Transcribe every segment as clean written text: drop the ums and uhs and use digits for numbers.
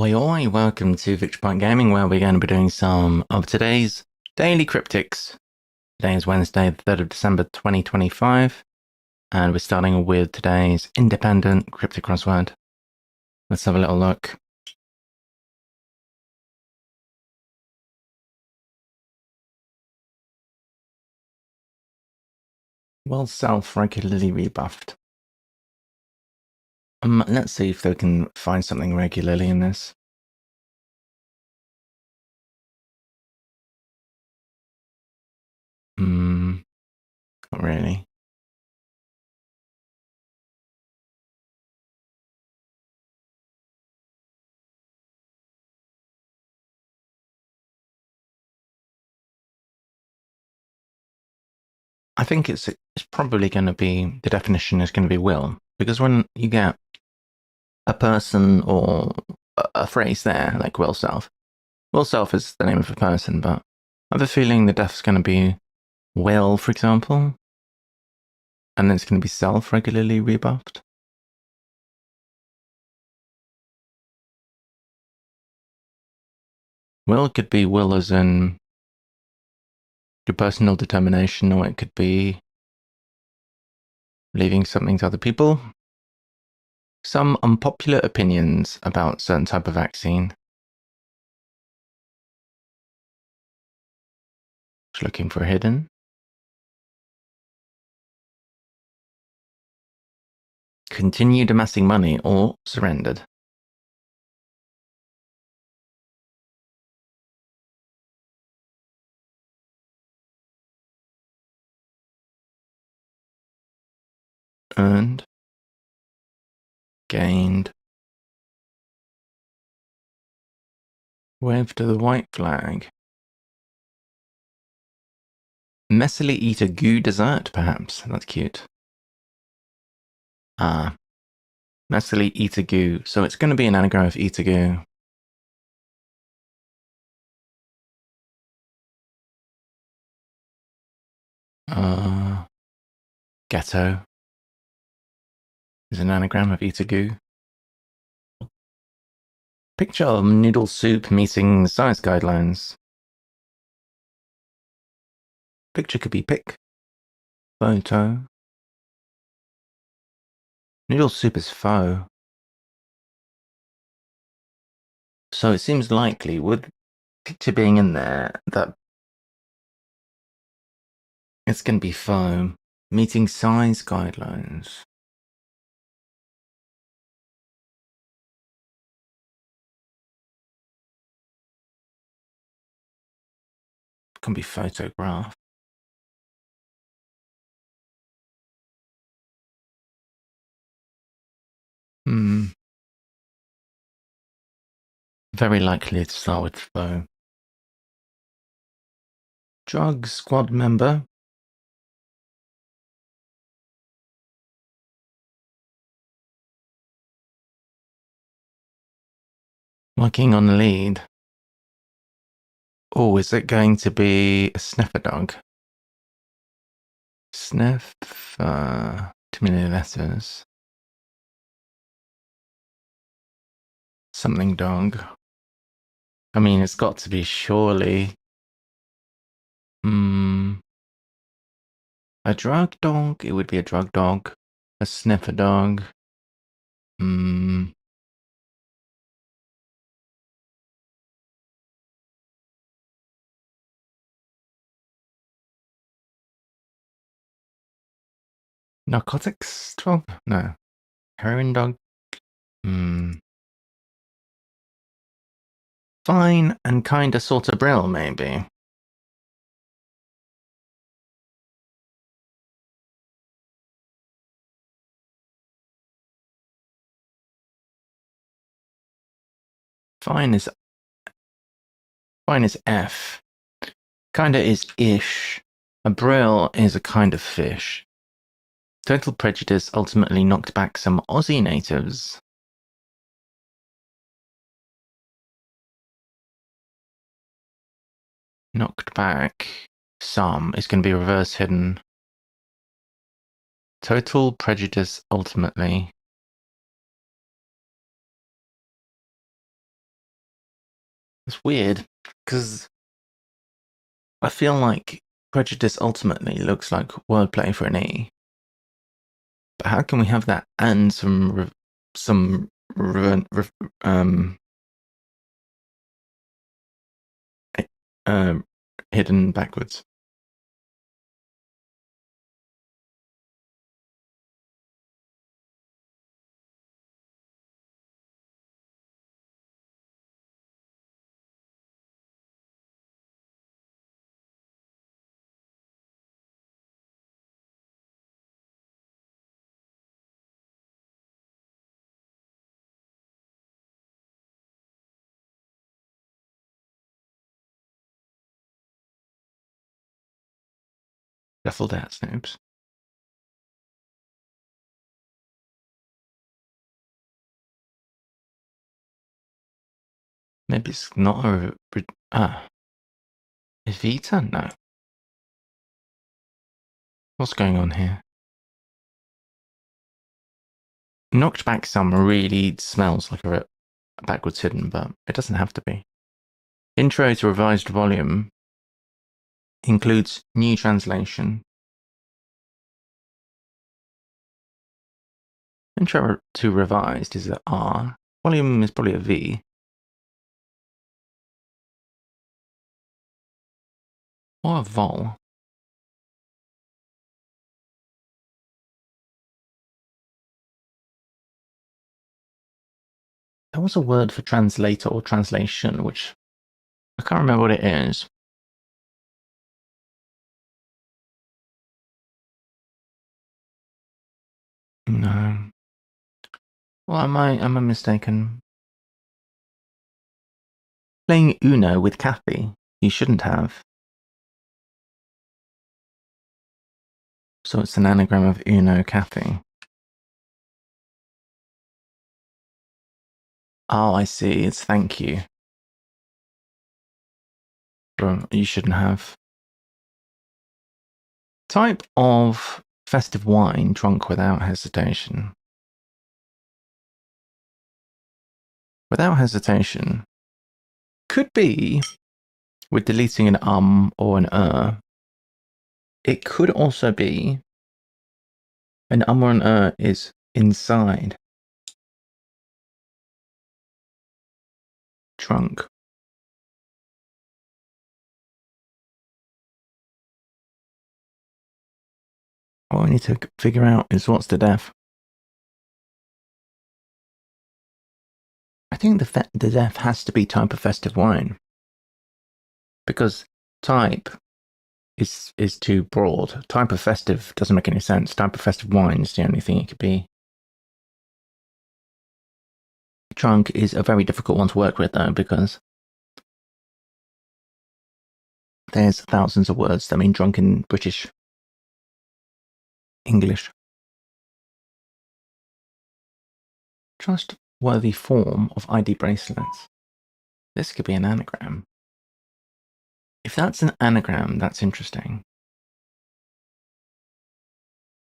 Oi oi, welcome to Victor Point Gaming, where we're going to be doing some of today's daily cryptics. Today is Wednesday, the 3rd of December 2025, and we're starting with today's independent cryptic crossword. Let's have a little look. Will self regularly rebuffed. Let's see if they can find something regularly in this. Not really. I think it's probably going to be, the definition is going to be will, because when you get a person or a phrase there, like will self is the name of a person, but I have a feeling the def's going to be will, for example, and then it's going to be self regularly rebuffed. Will could be will as in your personal determination, or it could be leaving something to other people. Some unpopular opinions about certain type of vaccine. Just looking for hidden. Continued amassing money or surrendered. Earned. Gained. Wave to the white flag. Messily eat a goo dessert, perhaps. That's cute. Ah. Messily eat a goo. So it's going to be an anagram of eat a goo. Ghetto is an anagram of eat a goo. Picture of noodle soup meeting size guidelines. Picture could be pic. Photo. Noodle soup is faux. So it seems likely, with picture being in there, that it's going to be faux. Meeting size guidelines. Can be photograph. Very likely to start with faux. Drug squad member. Working on lead. Oh, is it going to be a sniffer dog? Sniff. Too many letters. Something dog. I mean, it's got to be surely. A drug dog? It would be a drug dog. A sniffer dog. Narcotics dog? No. Heroin dog? Fine and kinda sorta brill, maybe. Fine is F. Kinda is ish. A brill is a kind of fish. Total prejudice ultimately knocked back some Aussie natives. Knocked back some is going to be reverse hidden. Total prejudice ultimately. It's weird because I feel like prejudice ultimately looks like wordplay for an E. But how can we have that and some uh, hidden backwards? Shuffled out snoops. Maybe it's not a Evita? No. What's going on here? Knocked back some really smells like a backwards hidden, but it doesn't have to be. Intro to revised volume includes new translation. Intro to revised is a R. Volume is probably a V. Or a vol. There was a word for translator or translation, which I can't remember what it is. No. Well, am I mistaken? Playing Uno with Kathy. You shouldn't have. So it's an anagram of Uno Kathy. Oh, I see. It's thank you. You shouldn't have. Type of festive wine drunk without hesitation. Without hesitation could be with deleting an or an. It could also be an or an is inside. Drunk. What we need to figure out is what's the def. I think the def has to be type of festive wine. Because type is too broad. Type of festive doesn't make any sense. Type of festive wine is the only thing it could be. Drunk is a very difficult one to work with though, because there's thousands of words that mean drunk in British English. Trustworthy form of ID bracelets. This could be an anagram. If that's an anagram, that's interesting.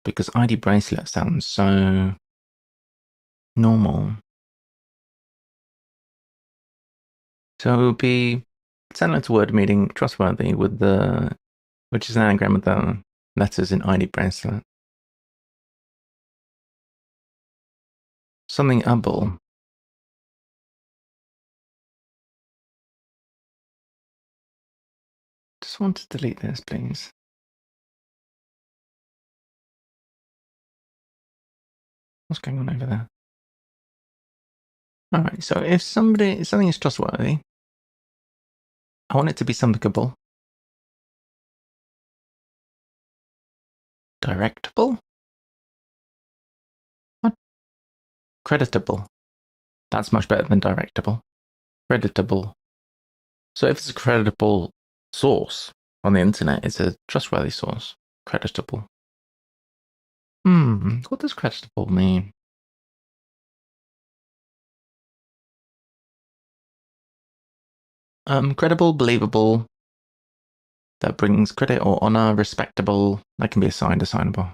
Because ID bracelet sounds so normal. So it would be similar to word meaning trustworthy with which is an anagram of the letters in ID bracelet. Something able. Just want to delete this, please. What's going on over there? Alright, so if something is trustworthy, I want it to be somethingable. Directable? What? Creditable. That's much better than directable. Creditable. So if it's a creditable source on the internet, it's a trustworthy source. Creditable. What does creditable mean? Credible, believable. That brings credit or honor, respectable. That can be assigned, assignable.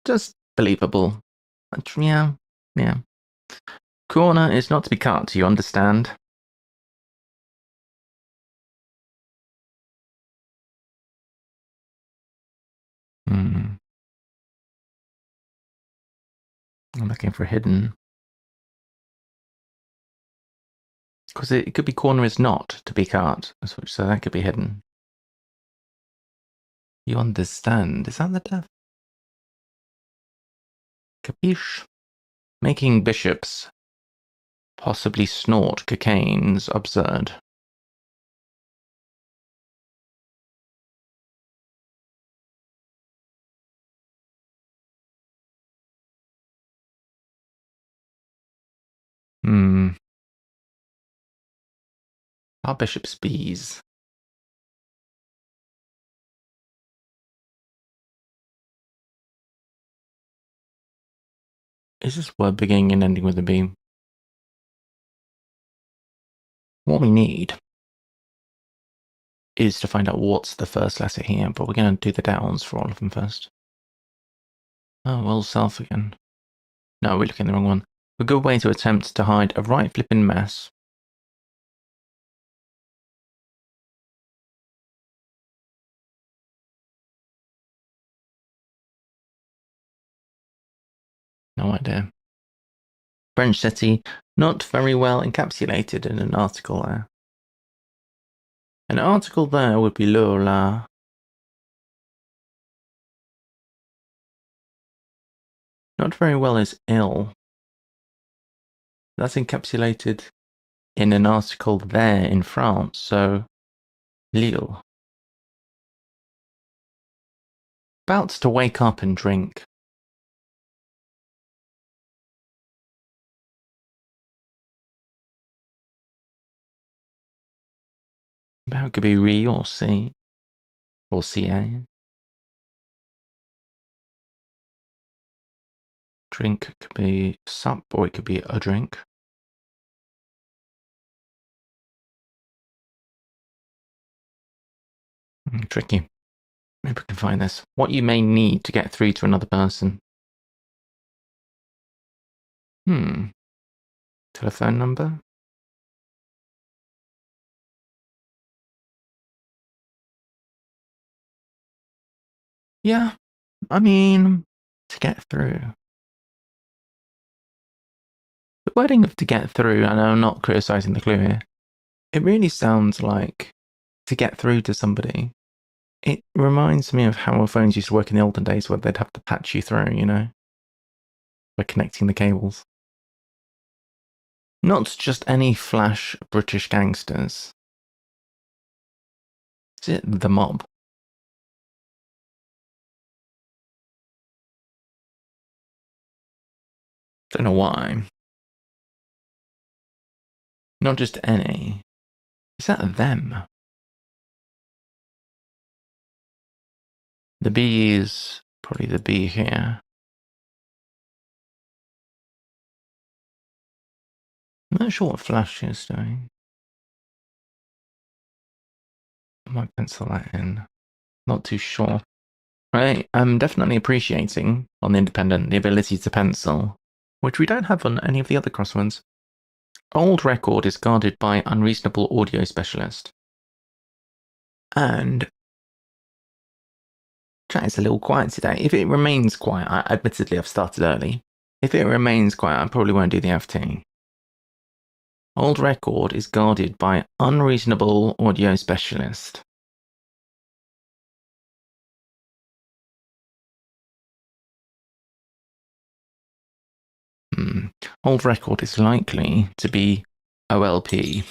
Just believable. Yeah. Corner is not to be cut, you understand? I'm looking for hidden. Because it could be corner is not to be cut, so that could be hidden. You understand? Is that the death? Capiche? Making bishops possibly snort cocaine's absurd. Are bishops bees? Is this word beginning and ending with a B? What we need is to find out what's the first letter here, but we're going to do the downs for all of them first. Oh, well, self again. No, we're looking at the wrong one. A good way to attempt to hide a right flipping mess. No idea. French city, not very well encapsulated in an article there. An article there would be Lola. Not very well is ill. That's encapsulated in an article there in France, so Lille. About to wake up and drink. About could be re or C. Or CA. Drink could be sup, or it could be a drink. Tricky. Maybe we can find this. What you may need to get through to another person. Telephone number? Yeah, I mean, to get through. The wording of to get through, and I'm not criticizing the clue here, it really sounds like to get through to somebody. It reminds me of how our phones used to work in the olden days where they'd have to patch you through, you know, by connecting the cables. Not just any flash British gangsters. Is it the mob? Don't know why. Not just any. Is that them? The B is probably the B here. I'm not sure what Flash is doing. I might pencil that in. Not too sure. Right, I'm definitely appreciating on the independent the ability to pencil, which we don't have on any of the other crosswords. Old record is guarded by unreasonable audio specialist. And chat is a little quiet today. If it remains quiet, admittedly I've started early. If it remains quiet, I probably won't do the FT. Old record is guarded by unreasonable audio specialist. Old record is likely to be OLP.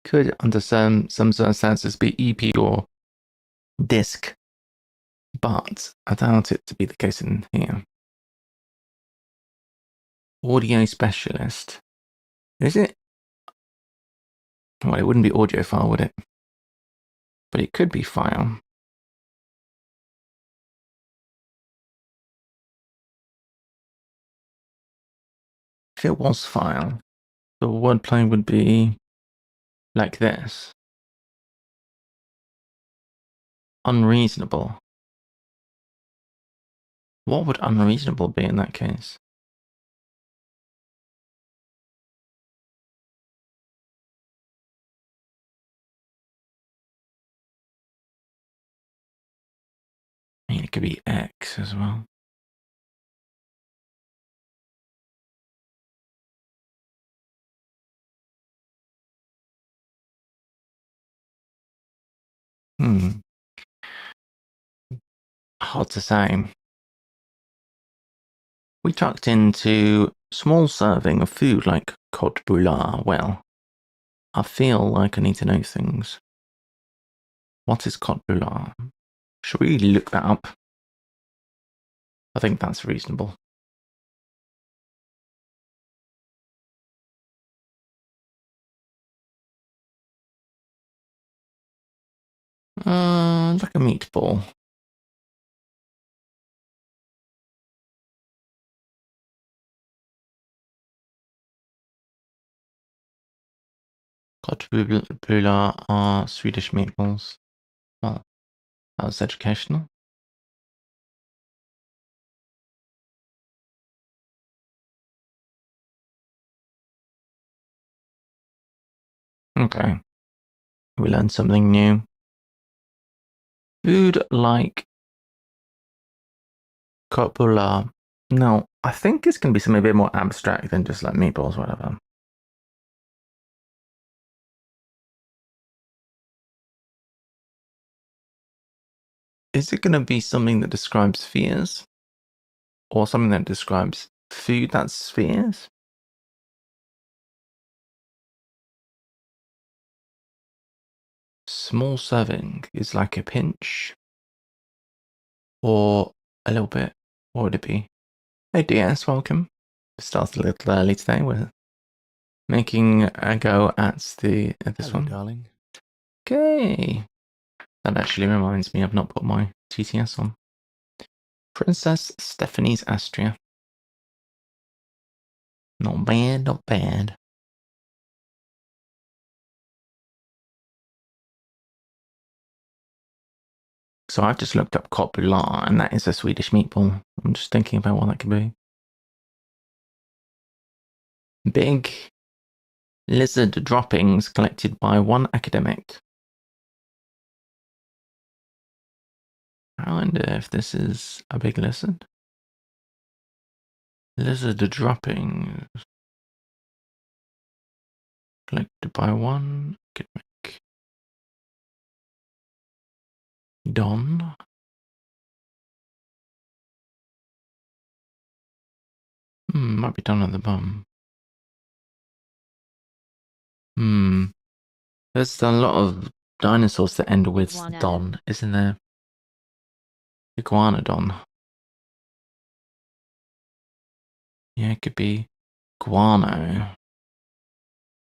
Could, under some circumstances, be EP or disc, but I doubt it to be the case in here. Audio specialist. Is it? Well, it wouldn't be audio file, would it? But it could be file. If it was file, the wordplay would be like this. Unreasonable. What would unreasonable be in that case? I mean, it could be X as well. Hmm. Hard to say. We tucked into small serving of food like cod boulard. Well, I feel like I need to know things. What is cod boulard? Should we look that up? I think that's reasonable. Like a meatball. Cod boulard are Swedish meatballs. Well, that was educational. Okay. We learned something new. Food like cod boulard. No, I think it's going to be something a bit more abstract than just like meatballs or whatever. Is it going to be something that describes spheres? Or something that describes food that's spheres? Small serving is like a pinch. Or a little bit. What would it be? Hey DS, welcome. Starts a little early today. We're making a go at this Hello, one. darling. Okay. That actually reminds me I've not put my TTS on. Princess Stephanie's Astria. Not bad, not bad. So I've just looked up copula, and that is a Swedish meatball. I'm just thinking about what that could be. Big lizard droppings collected by one academic. I wonder if this is a big lizard. Lizard droppings collected by one academic. Don. Might be Don at the bum. There's a lot of dinosaurs that end with Iguana. Don, isn't there? Iguanodon. Yeah, it could be guano.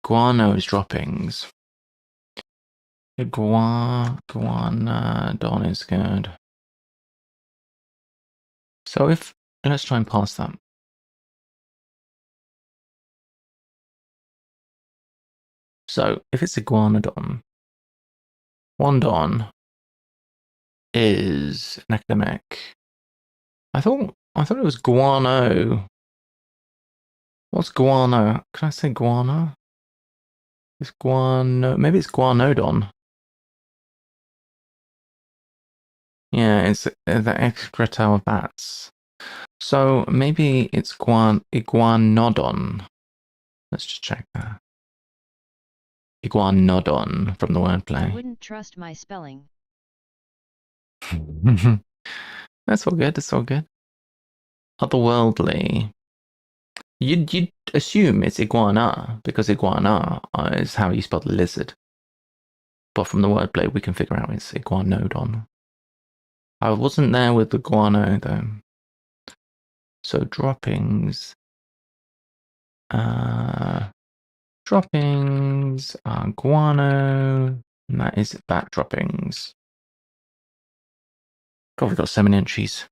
Guano's droppings. Iguanodon is good. So let's try and pass that. So if it's iguanodon, one don is an academic. I thought it was guano. What's guano? Can I say guano? It's guano. Maybe it's guanodon. Yeah, it's the excreta bats. So maybe it's iguanodon. Let's just check that. Iguanodon from the I wordplay. wouldn't trust my spelling. That's all good. That's all good. Otherworldly. You'd assume it's iguana because iguana is how you spell the lizard. But from the wordplay, we can figure out it's iguanodon. I wasn't there with the guano though. So droppings. Droppings are guano. And that is bat droppings. God, we've got so many entries.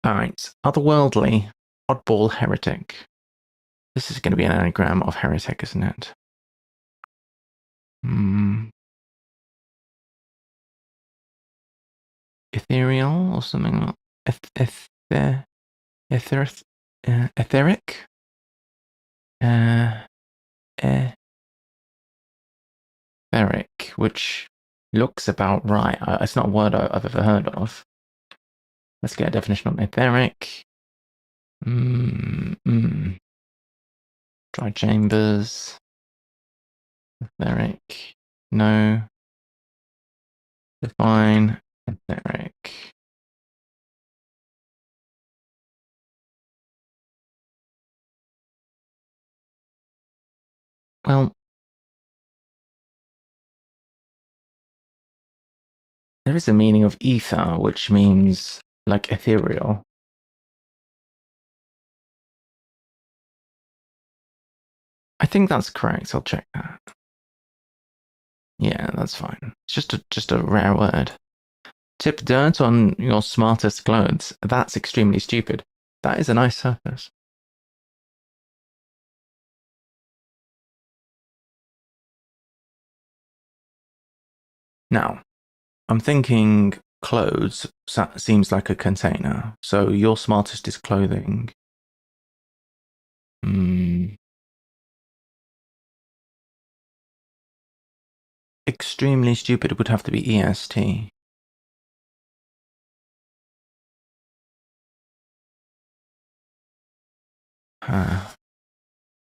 Alright. Otherworldly. Oddball heretic. This is going to be an anagram of heretic, isn't it? Ethereal or something like etheric? Etheric, which looks about right. It's not a word I've ever heard of. Let's get a definition on etheric. Dry chambers. Etheric. No. Define etheric. Well, there is a meaning of ether, which means like ethereal. I think that's correct. I'll check that. Yeah, that's fine. It's just a rare word. Tip dirt on your smartest clothes. That's extremely stupid. That is a nice surface. Now, I'm thinking clothes seems like a container. So your smartest is clothing. Hmm. Extremely stupid would have to be EST.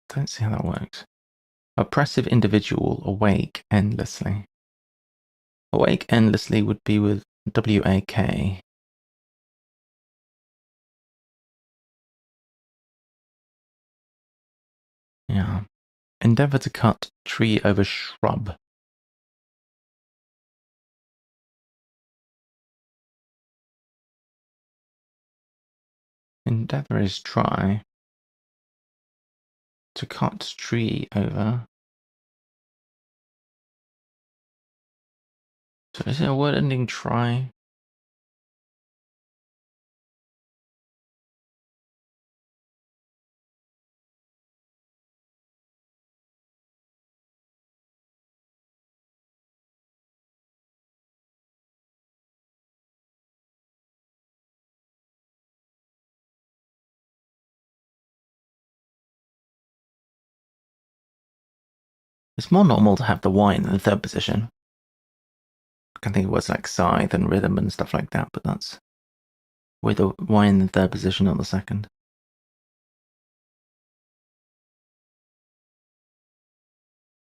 Don't see how that works. Oppressive individual awake endlessly. Awake endlessly would be with WAK. Yeah. Endeavor to cut tree over shrub. Endeavor is try. To cut tree over. So is it a word ending try? It's more normal to have the Y in the third position. I can think of words like scythe and rhythm and stuff like that, but that's with a Y in the third position on the second.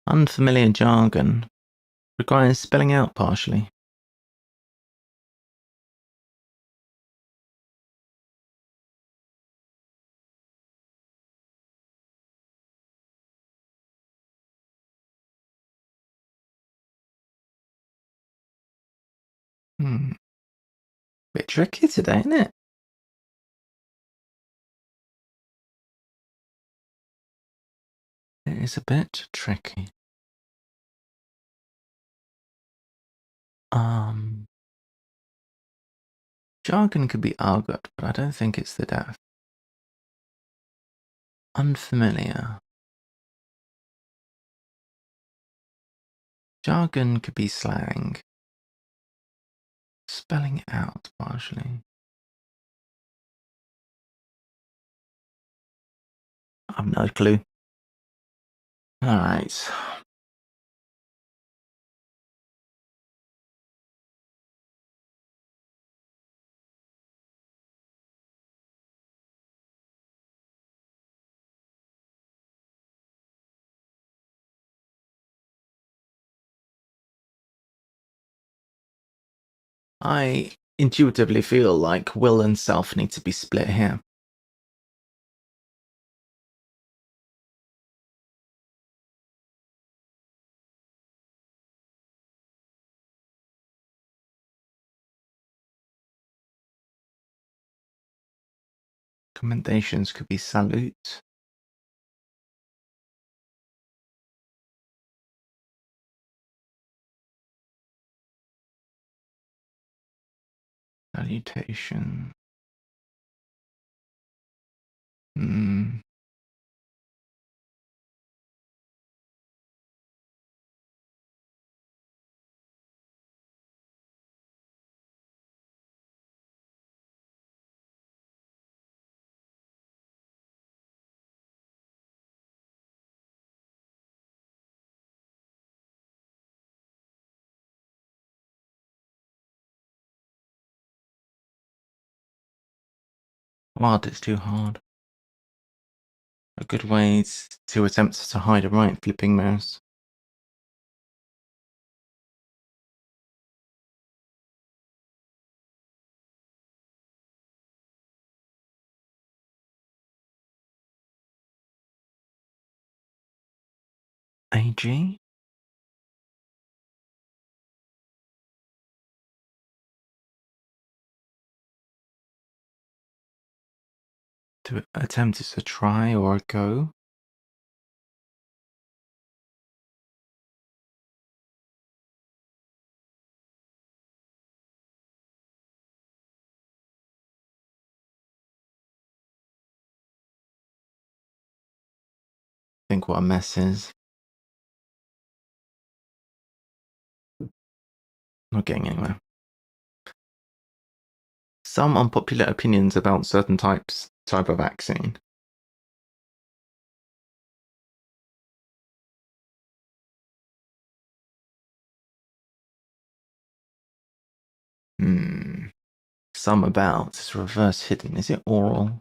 Unfamiliar jargon requires spelling out partially. Bit tricky today, isn't it? It is a bit tricky. Jargon could be argot, but I don't think it's the deaf. Unfamiliar. Jargon could be slang. Spelling out partially. I've no clue. Alright. I intuitively feel like will and self need to be split here. Commendations could be salute. Salutation. Hmm. Hard is too hard. A good way to attempt to hide a right flipping mouse. E.g. To attempt is a try or a go. Think what a mess is. Not getting anywhere. Some unpopular opinions about certain type of vaccine. Some about. It's reverse hidden. Is it oral?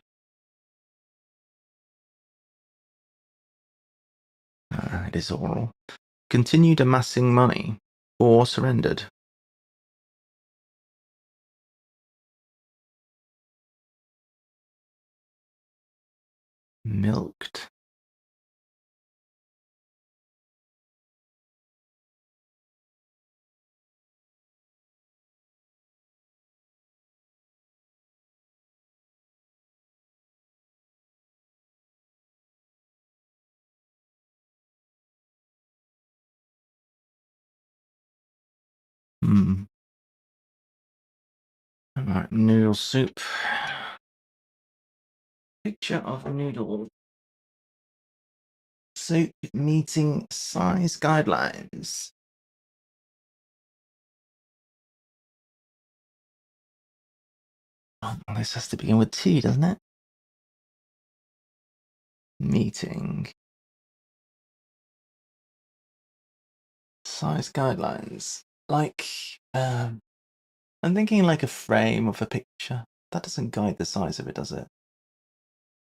It is oral. Continued amassing money or surrendered. Milked. Alright, noodle soup. Picture of noodle soup meeting size guidelines. Oh, this has to begin with T, doesn't it? Meeting. Size guidelines. Like, I'm thinking like a frame of a picture. That doesn't guide the size of it, does it?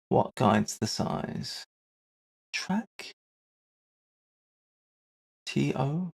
What guides the size? Track? TO?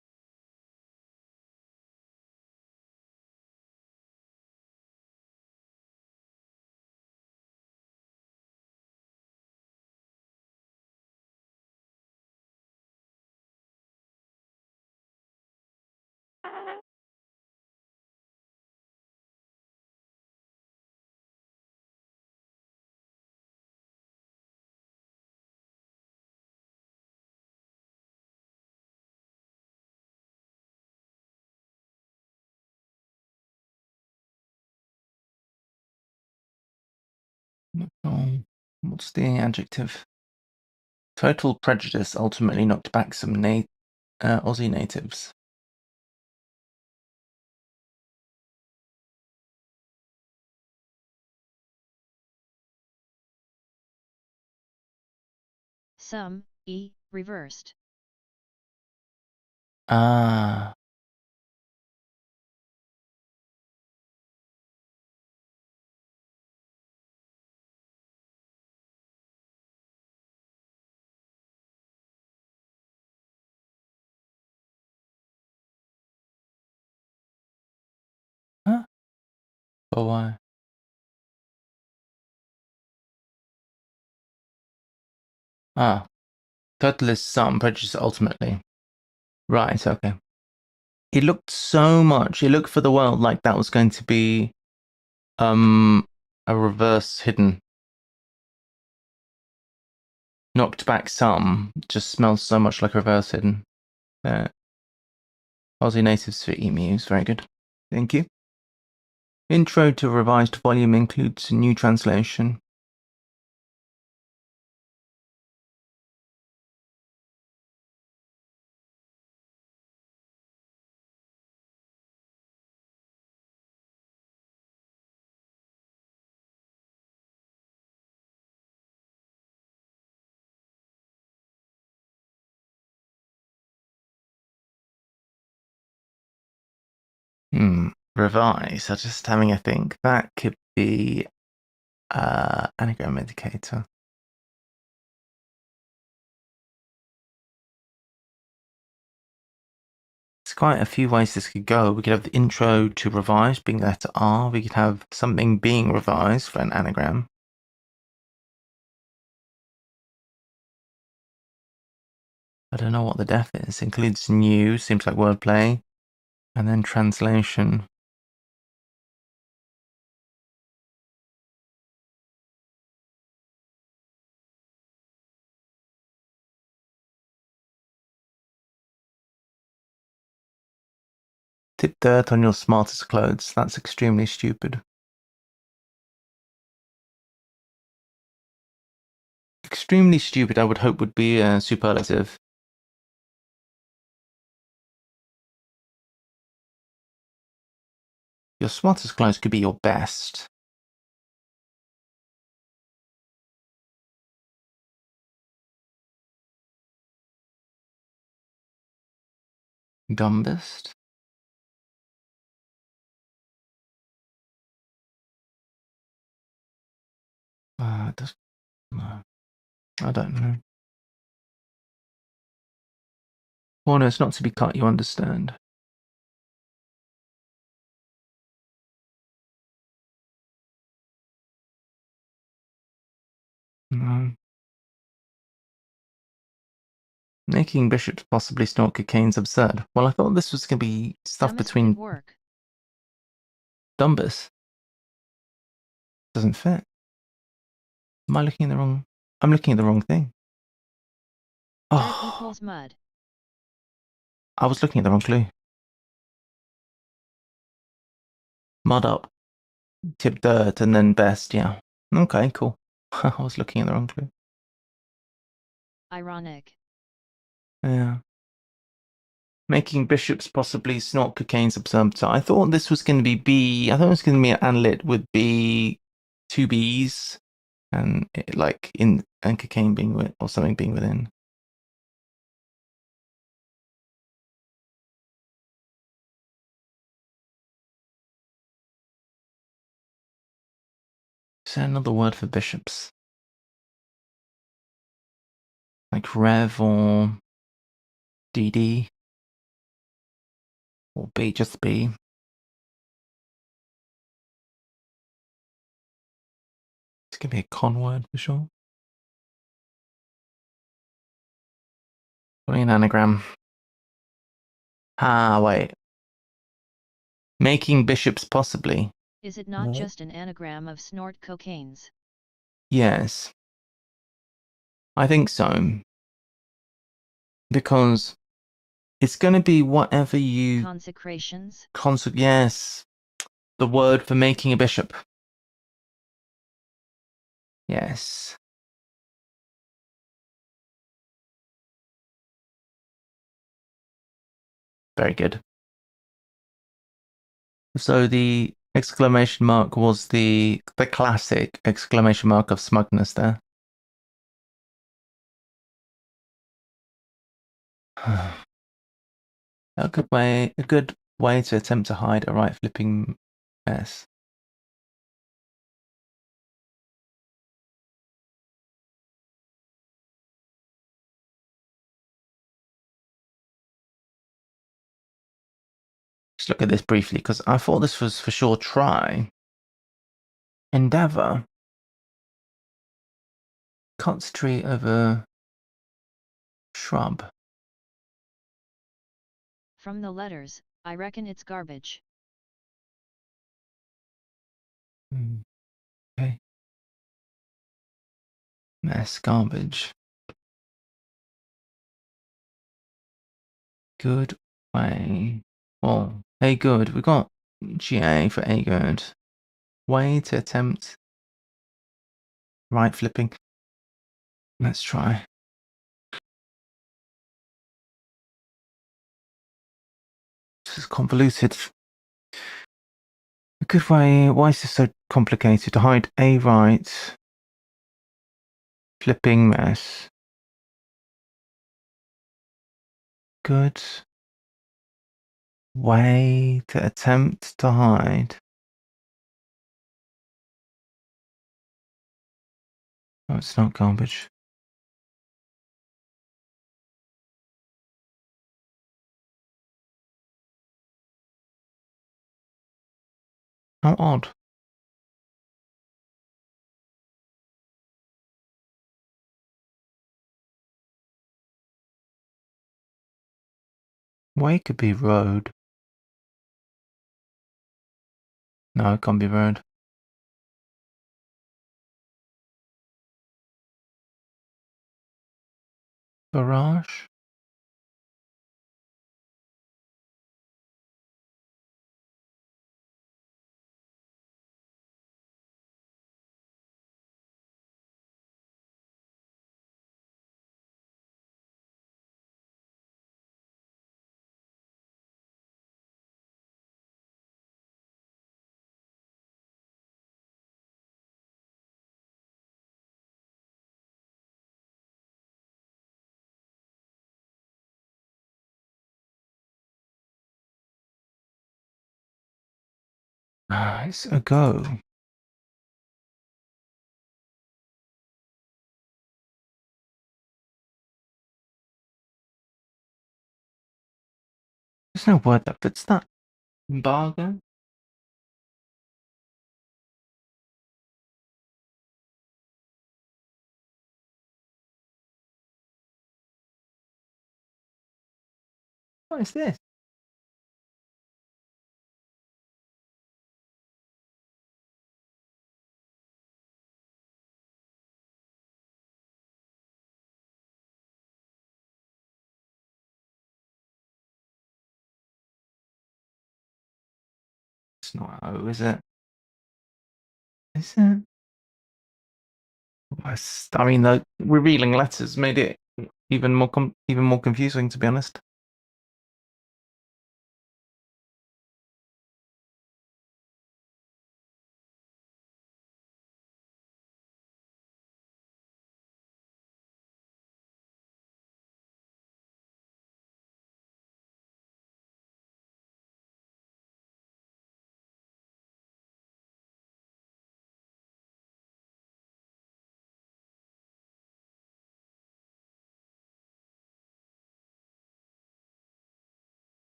What's the adjective? Total prejudice ultimately knocked back some Aussie natives. Some, E, reversed. Ah. Huh? Oh, why? Ah. Total is some, prejudice ultimately. Right, okay. It looked it looked for the world like that was going to be a reverse hidden. Knocked back some just smells so much like reverse hidden. Aussie natives for emus, very good. Thank you. Intro to revised volume includes a new translation. Revise. I'm just having a think. That could be anagram indicator. There's quite a few ways this could go. We could have the intro to revise being the letter R. We could have something being revised for an anagram. I don't know what the def is. Includes new, seems like wordplay. And then translation. Tip dirt on your smartest clothes. That's extremely stupid. Extremely stupid, I would hope, would be a superlative. Your smartest clothes could be your best. Dumbest? Does, no, I don't know. Corners not to be cut, you understand. No. Making bishops possibly snort cocaine's absurd. Well, I thought this was going to be stuff Dumbest between would work. Dumbus. Doesn't fit. Am I looking at the wrong... I'm looking at the wrong thing. Dirt Oh, equals mud. I was looking at the wrong clue. Mud up, tip dirt, and then best, yeah. Okay, cool. I was looking at the wrong clue. Ironic. Yeah. Making bishops possibly snort cocaine's absurd. So I thought this was going to be B. I thought it was going to be an analyt with B, two B's, and like in and cocaine being with or something being within. Is there another word for bishops? Like Rev or DD? Or B, just B? It's going to be a con word for sure. Putting an anagram. Ah, wait. Making bishops possibly. Is it not just an anagram of snort cocaines? Yes. I think so. Because it's going to be whatever you... Consecrations? Yes. The word for making a bishop. Yes. Very good. So the exclamation mark was the classic exclamation mark of smugness there. A good way to attempt to hide a right flipping mess. Just look at this briefly, because I thought this was for sure try. Endeavor. Cuts tree over shrub. From the letters, I reckon it's garbage. Okay. Mess, garbage. Good way. Well, hey good. We got GA for a good. Way to attempt right flipping. Let's try. This is convoluted. A good way. Why is this so complicated? To hide a right flipping mess. Good way to attempt to hide. Oh, it's not garbage. How odd. Way could be road. No, it can't be road. Garage? It's a go. There's no word that fits that. Embargo? What is this? It's not O, is it? Is it? I mean, the revealing letters made it even more confusing, to be honest.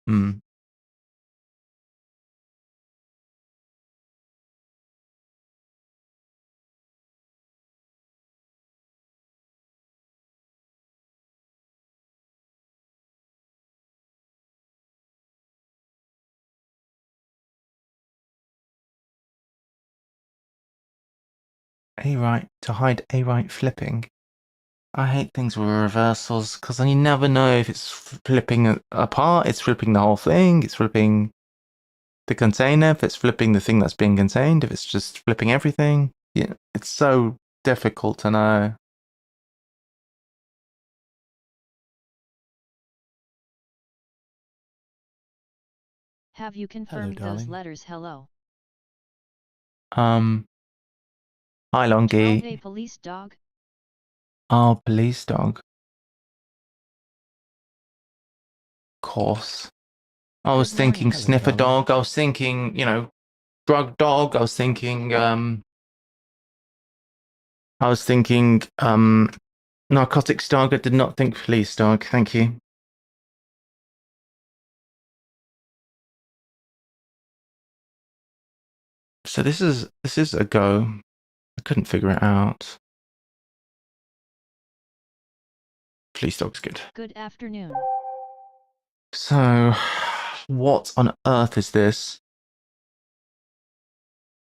Hmm. A right to hide A right flipping. I hate things with reversals because then you never know if it's flipping apart, it's flipping the whole thing, it's flipping the container, if it's flipping the thing that's being contained, if it's just flipping everything. Yeah, it's so difficult to know. Have you confirmed those letters? Hello. Hi, Trout a Longy. police dog? Oh, police dog. Of course. I was Good thinking morning. sniffer dog. I was thinking, drug dog. I was thinking, narcotics dog. I did not think police dog. Thank you. So this is a go. I couldn't figure it out. Police dog's good. Good afternoon. So, what on earth is this?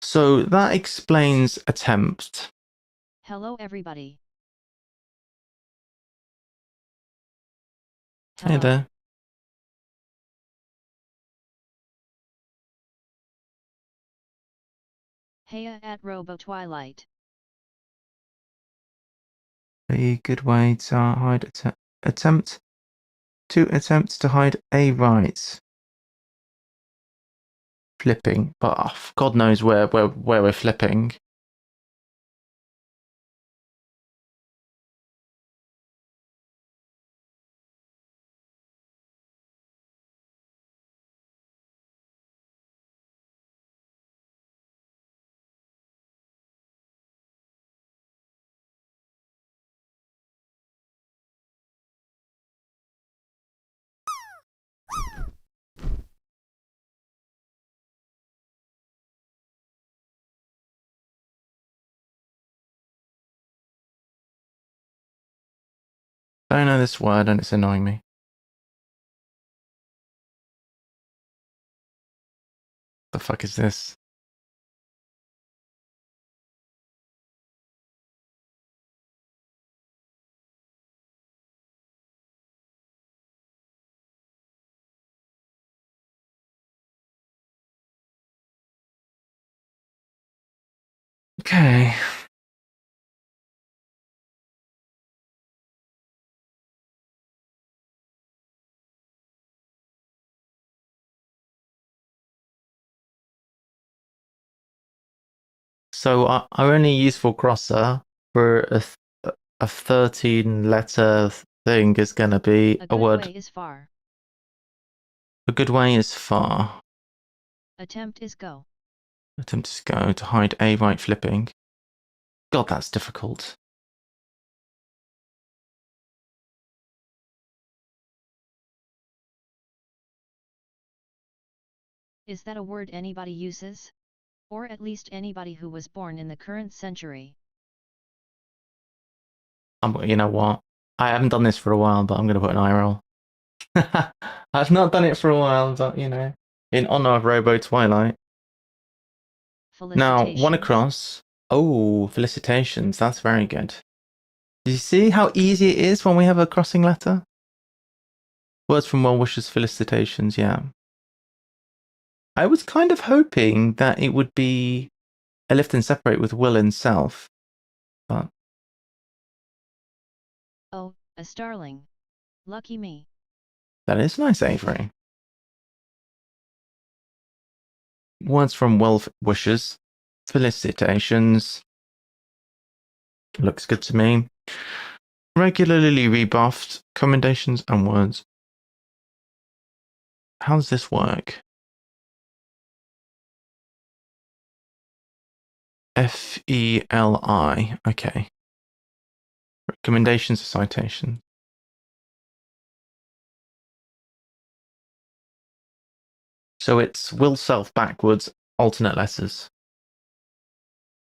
So that explains attempt. Hello everybody. Hey Hello. there. Heya at Robo Twilight. A good way to hide attempt to hide a right. Flipping, but God knows where we're flipping. Don't know this word and it's annoying me. The fuck is this? Okay. So our only useful crosser for a 13 letter thing is going to be A a good word. way is far. A good way is far. Attempt is go. Attempt is go to hide a right flipping. God, that's difficult. Is that a word anybody uses? Or at least anybody who was born in the current century? You know what? I haven't done this for a while, but I'm going to put an eye roll. I've not done it for a while, but you know, in honor of Robo Twilight. Now, one Felicitations. across. Oh, felicitations. That's very good. Do you see how easy it is when we have a crossing letter? Words from well wishers, felicitations, yeah. I was kind of hoping that it would be a lift and separate with will and self, but Oh, a starling. Lucky me. that is nice, Avery. Words from well wishers, felicitations. Looks good to me. Regularly rebuffed, commendations and words. How does this work? FELI. Okay. Recommendations or citation. So it's will self backwards, alternate letters.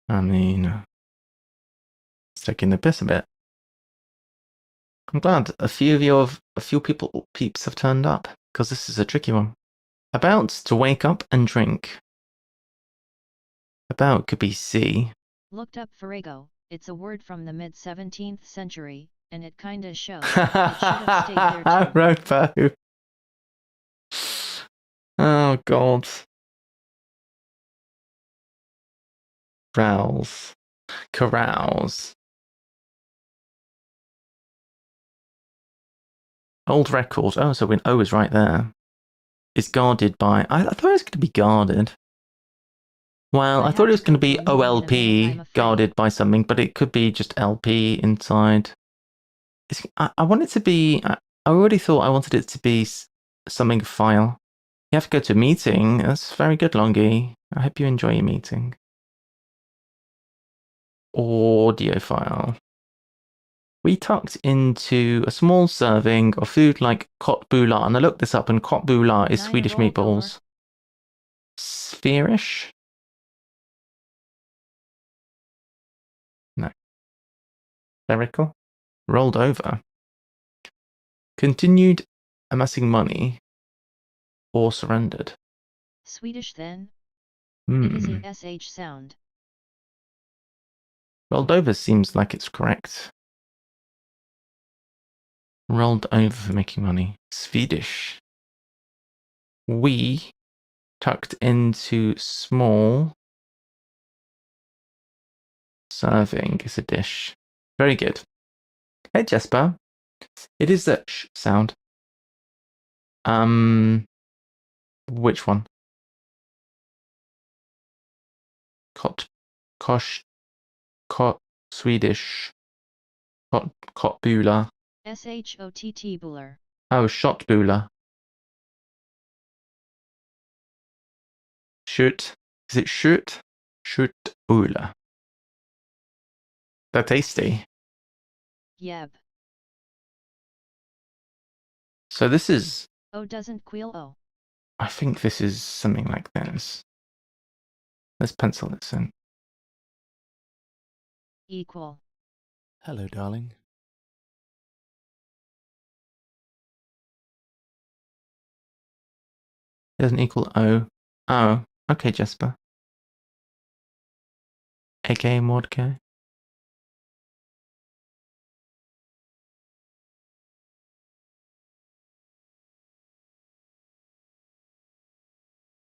I mean, it's taking the piss a bit. I'm glad a few peeps have turned up because this is a tricky one. About to wake up and drink. About could be C. Looked up farrago. It's a word from the mid-17th century, and it kinda shows. It should have stayed there too. Ropo. Oh god. Rouse. Carouse. Old record. Oh, so when O is right there. Is guarded by. I thought it was going to be guarded. Well, I thought it was going to be OLP guarded by something, but it could be just LP inside. I want it to be. I already thought I wanted it to be something file. You have to go to a meeting. That's very good, Longy. I hope you enjoy your meeting. Audio file. We tucked into a small serving of food like kotbula, and I looked this up, and kotbula is Swedish meatballs. Spherish? No. Spherical? Rolled over. Continued amassing money or surrendered. Swedish then? It is Hmm. a SH sound. Rolled over seems like it's correct. Rolled over for making money. Swedish. We tucked into small serving is a dish. Very good. Hey Jesper. It is the sh sound. Which one? Kosh, Swedish, Kotbula. SHOTT buller. Oh, Shotbula. Shoot. Is it shoot? Shootbula. They're tasty. Yeb. So this is. O doesn't queel O. I think this is something like this. Let's pencil this in. Equal. Hello, darling. doesn't equal O. Oh, okay, Jesper. AKA Mordecai.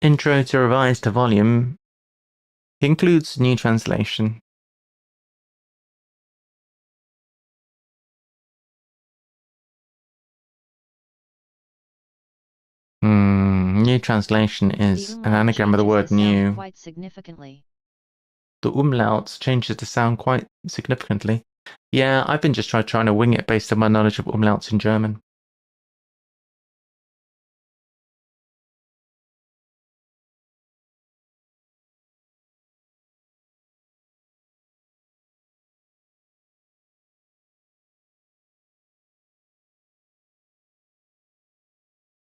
Intro to revised volume includes new translation. New translation is an anagram of the word new. Quite significantly. The umlaut changes the sound quite significantly. Yeah, I've been just trying to wing it based on my knowledge of umlauts in German.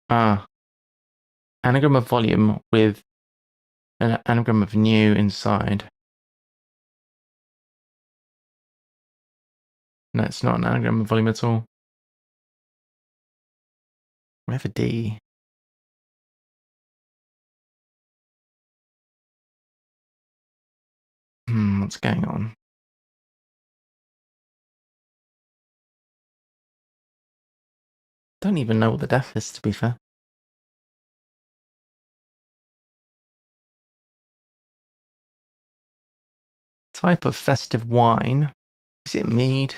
Ah, anagram of volume with an anagram of new inside. No, it's not an anagram of volume at all. We have a D. What's going on? Don't even know what the def is, to be fair. Type of festive wine. Is it mead?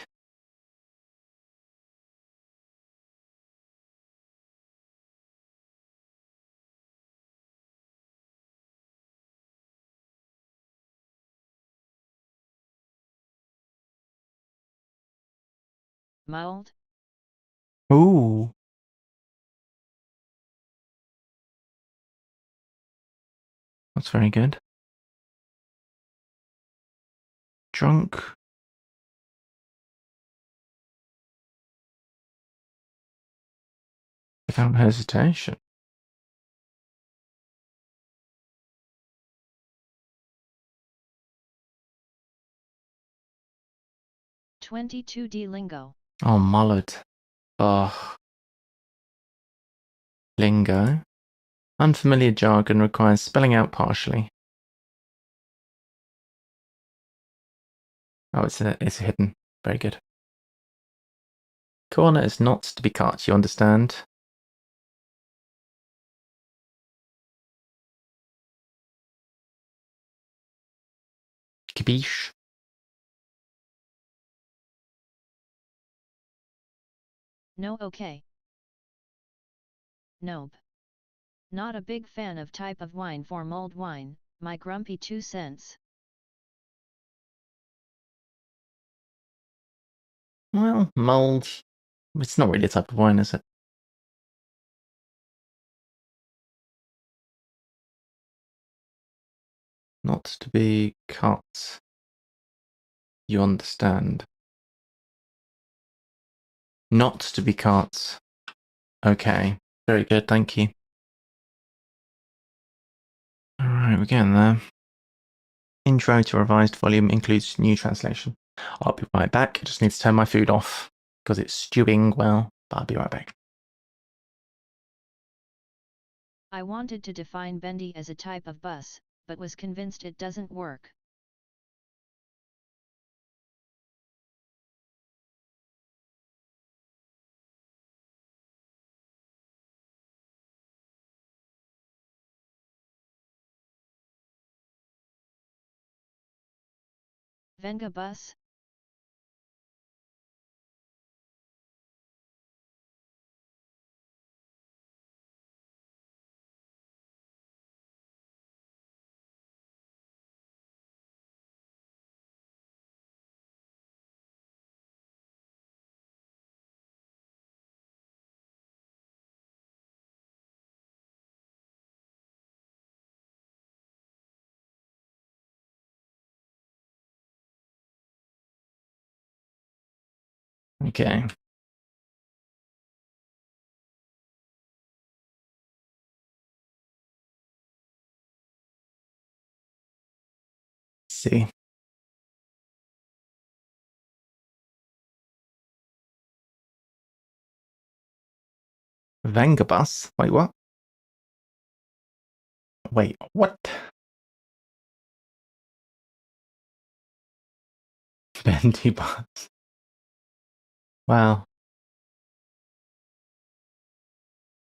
Mulled? Ooh. That's very good. Drunk. Without hesitation. (22D lingo). Oh, mullet. Oh. Lingo. Unfamiliar jargon requires spelling out partially. Oh, it's hidden. Very good. Corner is not to be cut, you understand? Capiche? No, okay. Nope. Not a big fan of type of wine for mulled wine, my grumpy 2 cents. Well, mulled. It's not really a type of wine, is it? Not to be cut. You understand. Not to be cut. Okay. Very good, thank you. Alright, we're getting there. Intro to revised volume includes new translation. I'll be right back. I just need to turn my food off because it's stewing well, but I'll be right back. I wanted to define bendy as a type of bus, but was convinced it doesn't work. Venga bus? Okay. See. Vengabus? Wait, what? Wait, what? 20 bucks. Wow.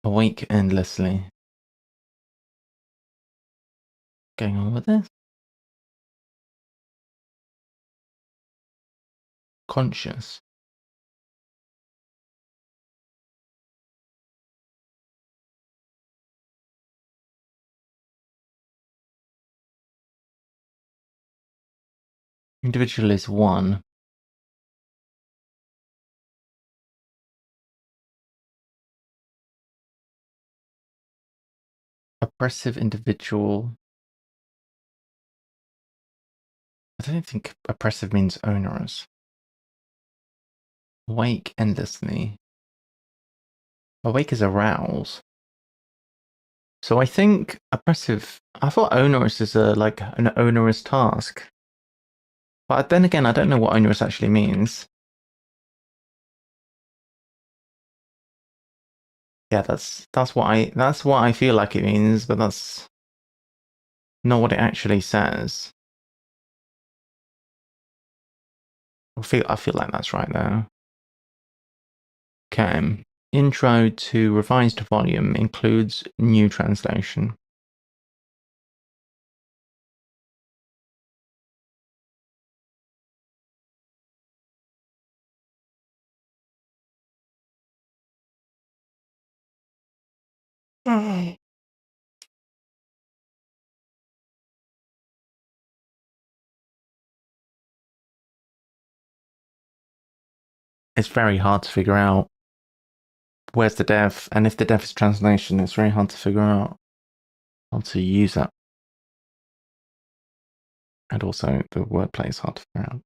Awake endlessly. Going on with this? Conscious. Individual is 1. Oppressive individual. I don't think oppressive means onerous. Awake endlessly. Awake is arouse. So I think oppressive. I thought onerous is like an onerous task. But then again, I don't know what onerous actually means. Yeah, that's what I feel like it means, but that's not what it actually says. I feel like that's right there. Okay. Intro to revised volume includes new translation. It's very hard to figure out where's the dev, and if the dev is translation, it's very hard to figure out how to use that. And also, the wordplay is hard to figure out.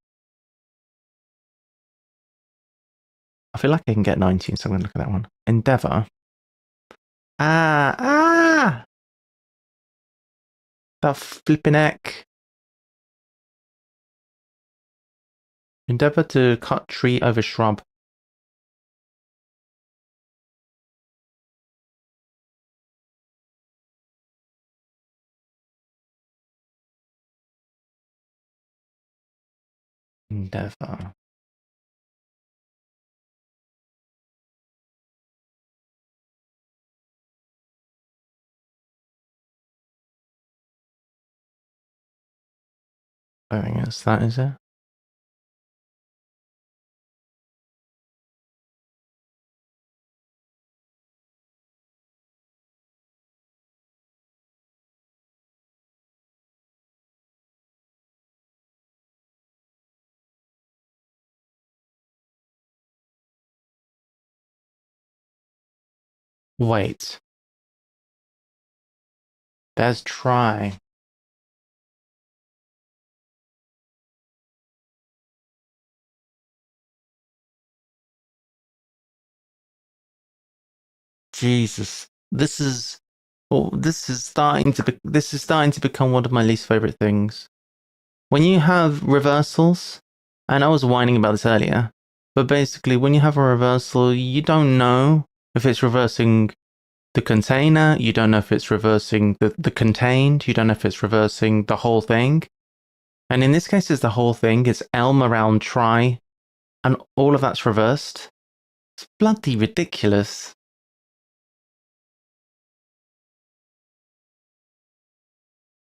I feel like I can get 19, so I'm going to look at that one. Endeavor. That flipping heck. Endeavor to cut tree over shrub. Endeavor. I think it's that, is it? Wait. There's try. Jesus. This is starting to become one of my least favorite things. When you have reversals, and I was whining about this earlier, but basically when you have a reversal, you don't know if it's reversing the container, you don't know if it's reversing the contained, you don't know if it's reversing the whole thing. And in this case, it's the whole thing. It's elm around try, and all of that's reversed. It's bloody ridiculous.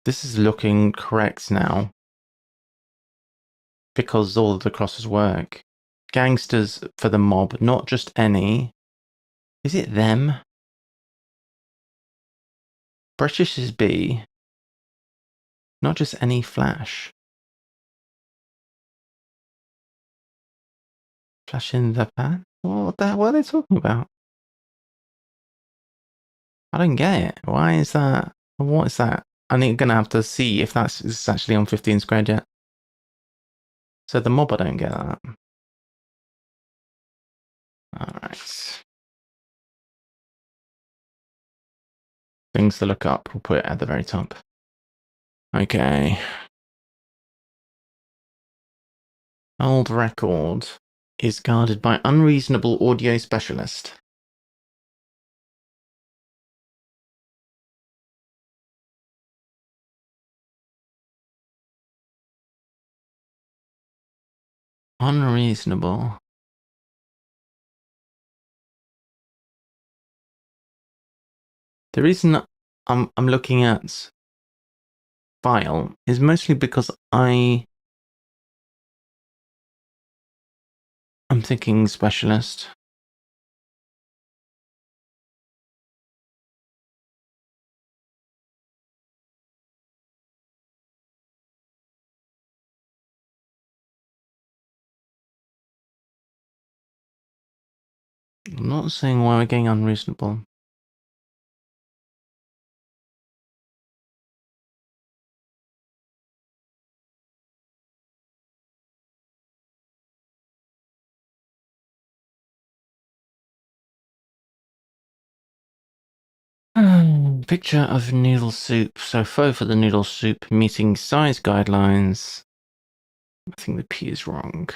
This is looking correct now. Because all of the crosses work. Gangsters for the mob, not just any. Is it them? British is B. Not just any flash. Flash in the pan? What are they talking about? I don't get it. Why is that? What is that? I'm going to have to see if it's actually on 15 squared yet. So the mob, I don't get that. Alright. Things to look up. We'll put it at the very top. Okay. Old record is guarded by unreasonable audio specialist. Unreasonable. The reason I'm looking at file is mostly because I'm thinking specialist. I'm not saying why we're getting unreasonable. Picture of noodle soup. So faux for the noodle soup meeting size guidelines. I think the P is wrong.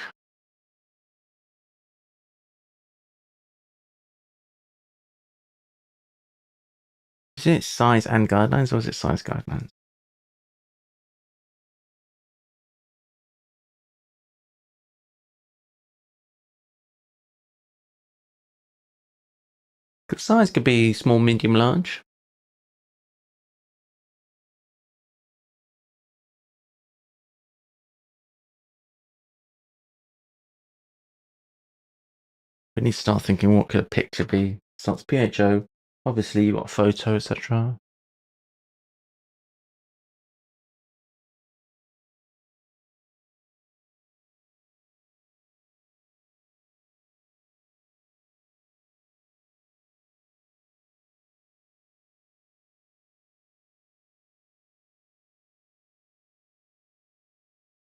Is it size and guidelines or is it size guidelines? Because size could be small, medium, large. We need to start thinking, what could a picture be? Starts PHO. Obviously, you've got photo, etc.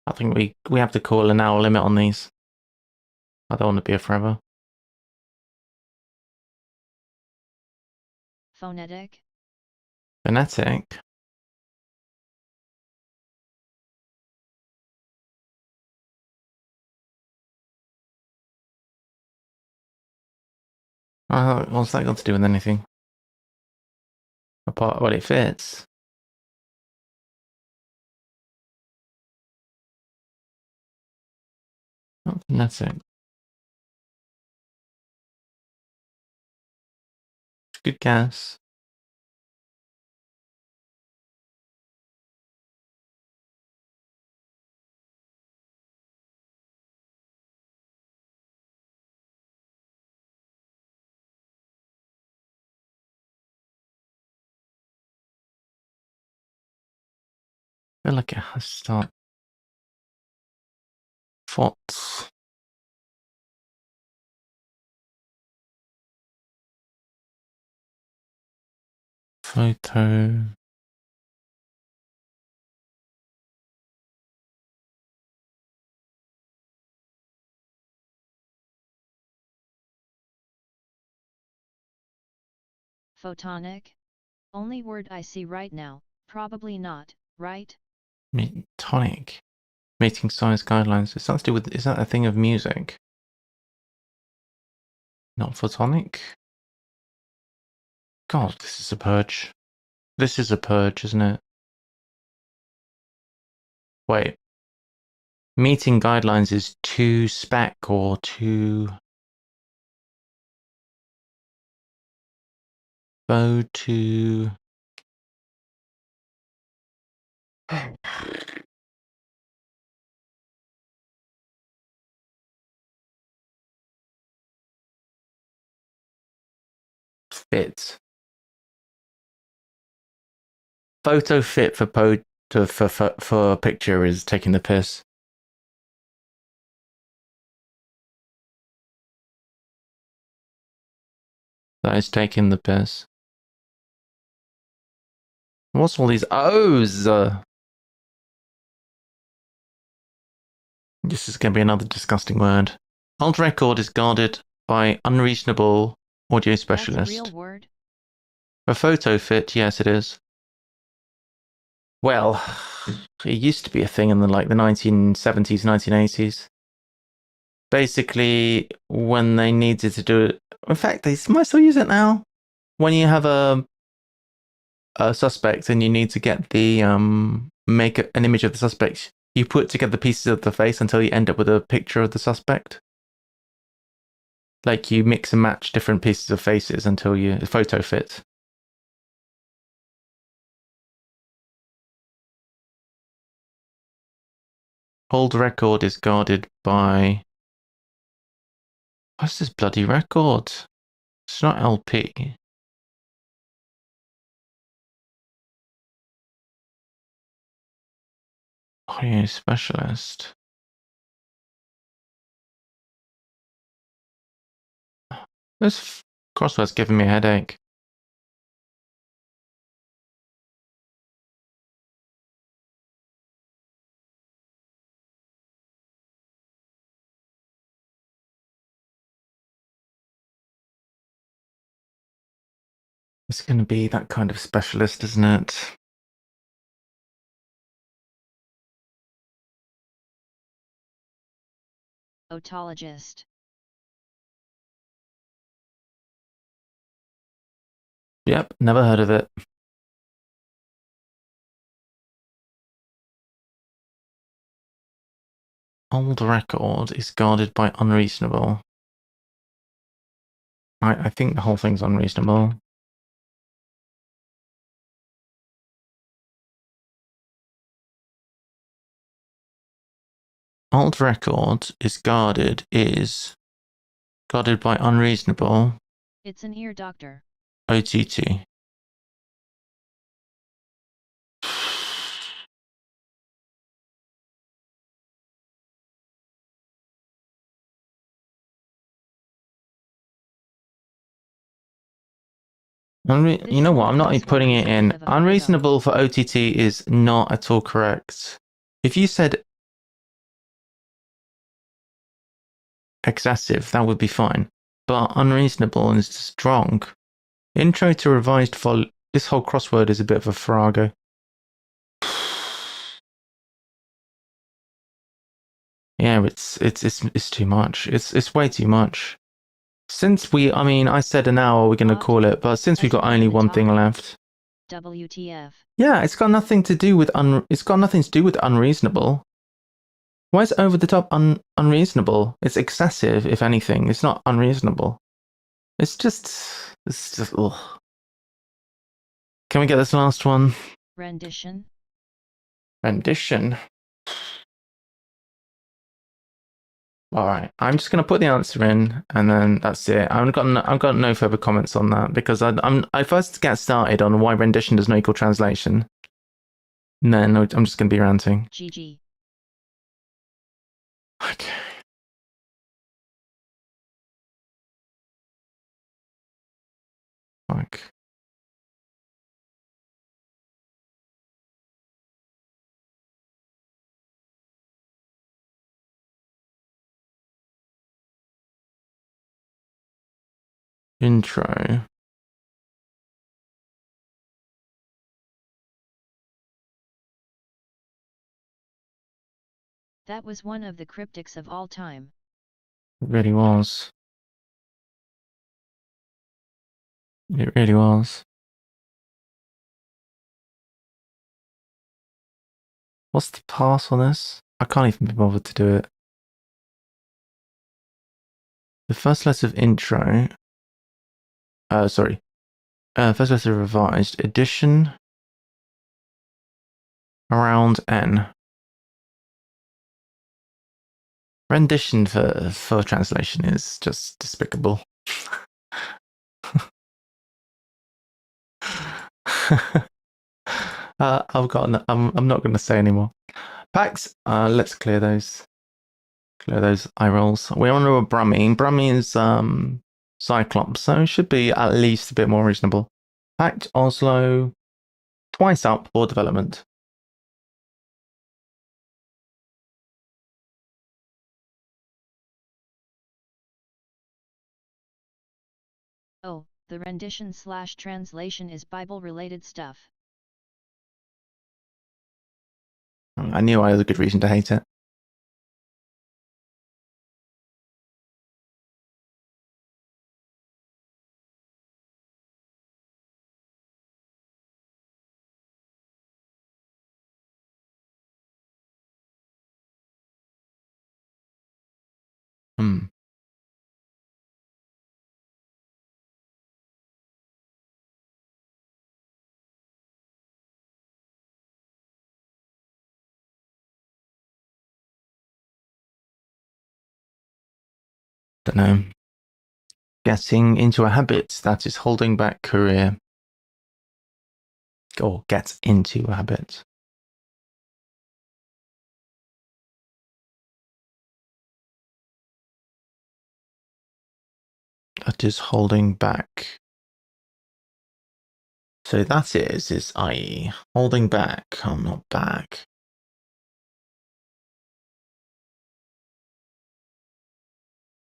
I think we have to call an hour limit on these. I don't want to be here forever. Phonetic. Phonetic. What's that got to do with anything? Apart, well, it fits. Not phonetic. Good guess. I feel like it has to start. Fonts. Photo. Photonic? Only word I see right now, probably not, right? Tonic. Meeting size guidelines. Is that to do with? Is that a thing of music? Not photonic. God, this is a purge. This is a purge, isn't it? Wait. Meeting guidelines is too spec or too bow to. Fit. Photo fit for picture is taking the piss. That is taking the piss. What's all these O's? This is going to be another disgusting word. Old record is guarded by unreasonable audio specialist. That's a real word? A photo fit, yes, it is. Well, it used to be a thing in the 1970s, 1980s. Basically, when they needed to do it. In fact, they might still use it now. When you have a suspect and you need to get the make an image of the suspect, You put together pieces of the face until you end up with a picture of the suspect. Like you mix and match different pieces of faces until the photo fits. Old record is guarded by. What's this bloody record? It's not LP. Audio specialist. This crossword's giving me a headache. It's going to be that kind of specialist, isn't it? Otologist. Yep, never heard of it. Old record is guarded by unreasonable. I think the whole thing's unreasonable. Old record is guarded by unreasonable. It's an ear doctor. OTT. You know what? I'm not even putting it in. Unreasonable for OTT is not at all correct. If you said excessive, that would be fine. But unreasonable is strong. Intro to revised vol. This whole crossword is a bit of a farrago. Yeah, it's too much. It's way too much. Since I said an hour we're gonna call it, but since we've got only one thing left. WTF? Yeah, it's got nothing to do with unreasonable. Why is over the top unreasonable? It's excessive, if anything. It's not unreasonable. It's just ugh. Can we get this last one? Rendition. Rendition. All right, I'm just gonna put the answer in, and then that's it. I've got no further comments on that because I first get started on why rendition does not equal translation. And then I'm just gonna be ranting. GG. Okay. Fuck. Intro. That was one of the cryptics of all time. It really was. It really was. What's the pass on this? I can't even be bothered to do it. The first letter of intro. Sorry. First letter of revised. Edition. Around N. Rendition for translation is just despicable. I'm not going to say anymore. Packs. Let's clear those. Clear those eye rolls. We're on a Brummy. Brummy is Cyclops, so it should be at least a bit more reasonable. Pact Oslo, twice up for development. Oh, the rendition/translation is Bible-related stuff. I knew I had a good reason to hate it. Hmm. Don't know. Getting into a habit that is holding back career. Or gets into a habit. That is holding back. So that is i.e. holding back. I'm not back.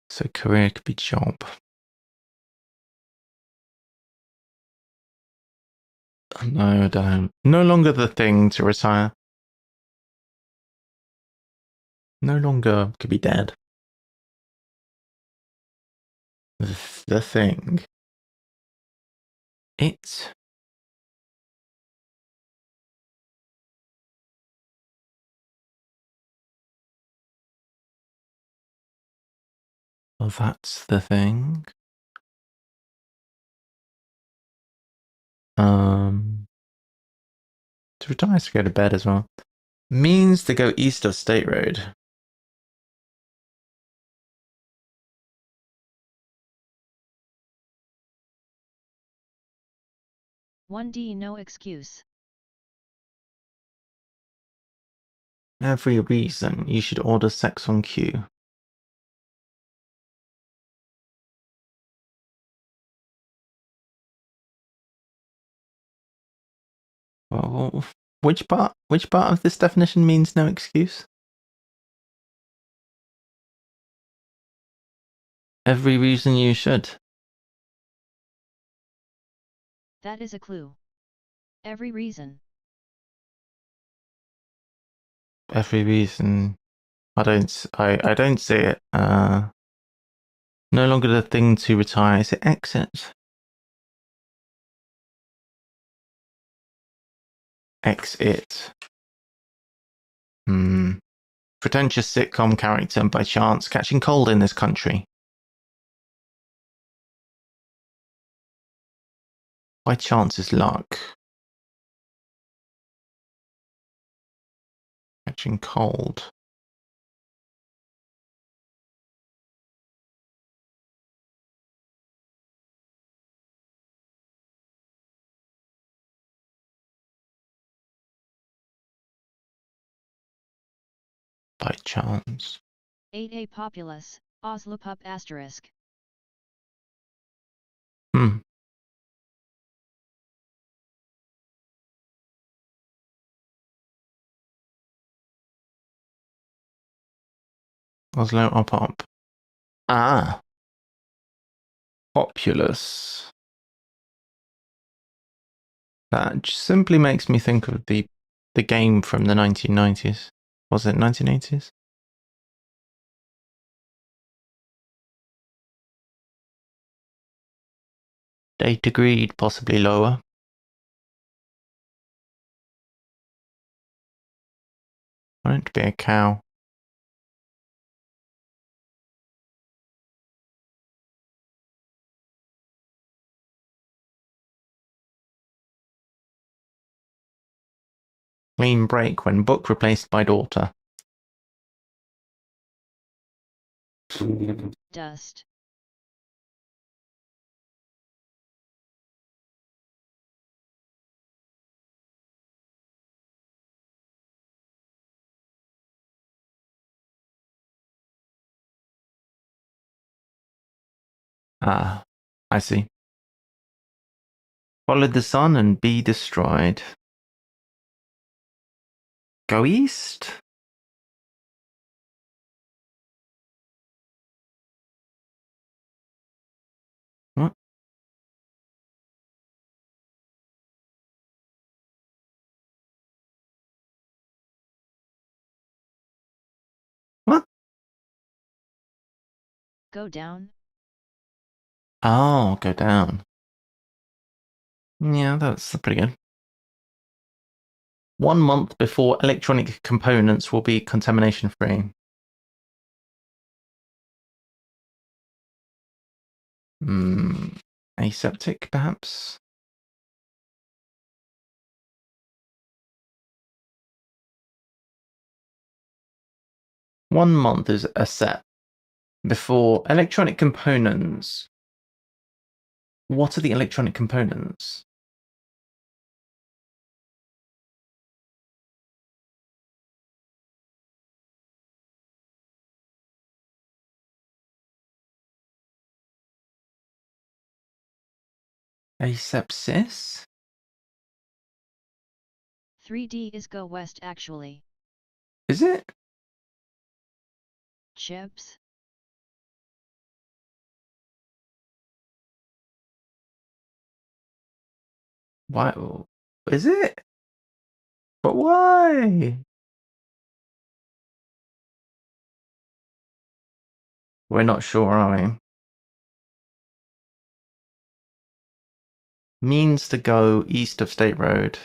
So career could be job. No, don't. No longer the thing to retire. No longer could be dead. The thing. It. Well, that's the thing. To retire is to go to bed as well. Means to go east of State Road. One D no excuse. Every reason you should order sex on cue. Well, which part of this definition means no excuse? Every reason you should. That is a clue. Every reason. Every reason. I don't see it. No longer the thing to retire. Is it exit? Exit. Pretentious sitcom character by chance catching cold in this country. By chance is luck. Catching cold. By chance. 8A populace, Oslopup asterisk. Oslo up. Ah. Populous. That simply makes me think of the game from the 1990s. Was it 1980s? Data greed, possibly lower. Won't be a cow. Clean break when book replaced by daughter. Dust. Ah, I see. Follow the sun and be destroyed. Go east? What? What? Go down. Oh, go down. Yeah, that's pretty good. 1 month before electronic components will be contamination free. Aseptic, perhaps? One month is a set. Before electronic components. What are the electronic components? Asepsis? 3D is go west actually. Is it? Chips? Why? Is it? But why? We're not sure, are we? Means to go east of State Road.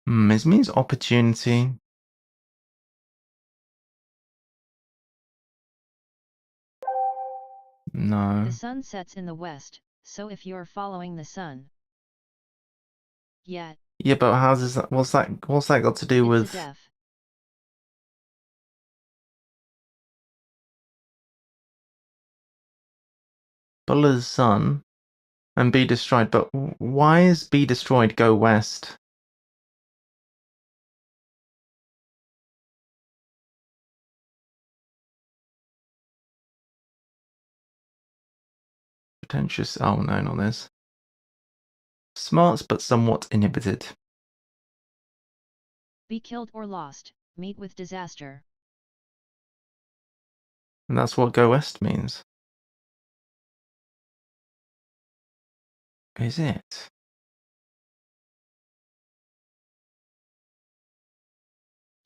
It means opportunity. No. The sun sets in the west, so if you're following the sun. Yet. Yeah, but how does that? What's that got to do It's with a def. Buller's sun and be destroyed? But why is be destroyed go west? Pretentious. Oh no, not this. Smarts but somewhat inhibited. Be killed or lost, meet with disaster. And that's what go west means. Is it?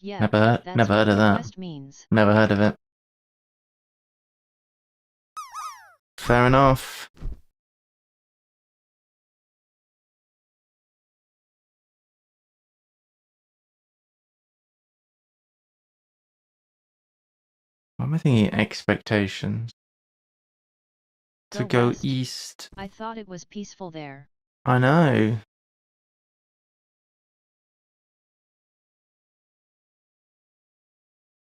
Yeah, Never that's heard what of go that. west means. Never heard of it. Fair enough. What am I thinking? Expectations. To go west. east. I thought it was peaceful there. I know.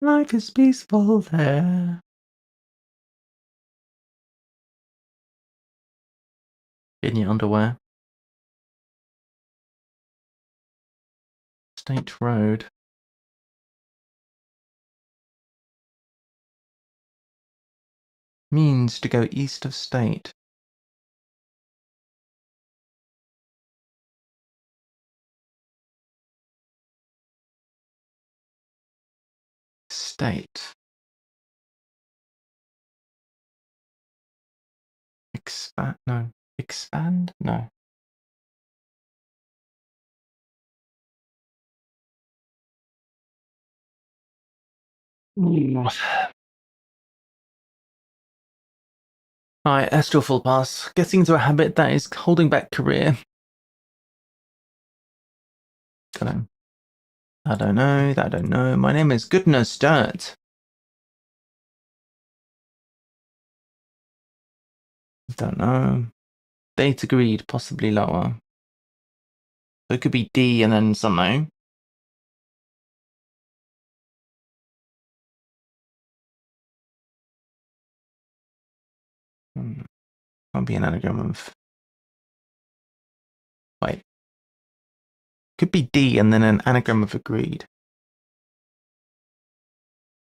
Life is peaceful there. In your underwear. State Road. Means to go east of state. State. Expand? No. Expand? No. Alright, let's do a full pass. Getting into a habit that is holding back career. I don't know. My name is Goodness Dirt. Don't know. Data greed, possibly lower. So it could be D and then something. Can't be an anagram of. Wait. Could be D and then an anagram of agreed.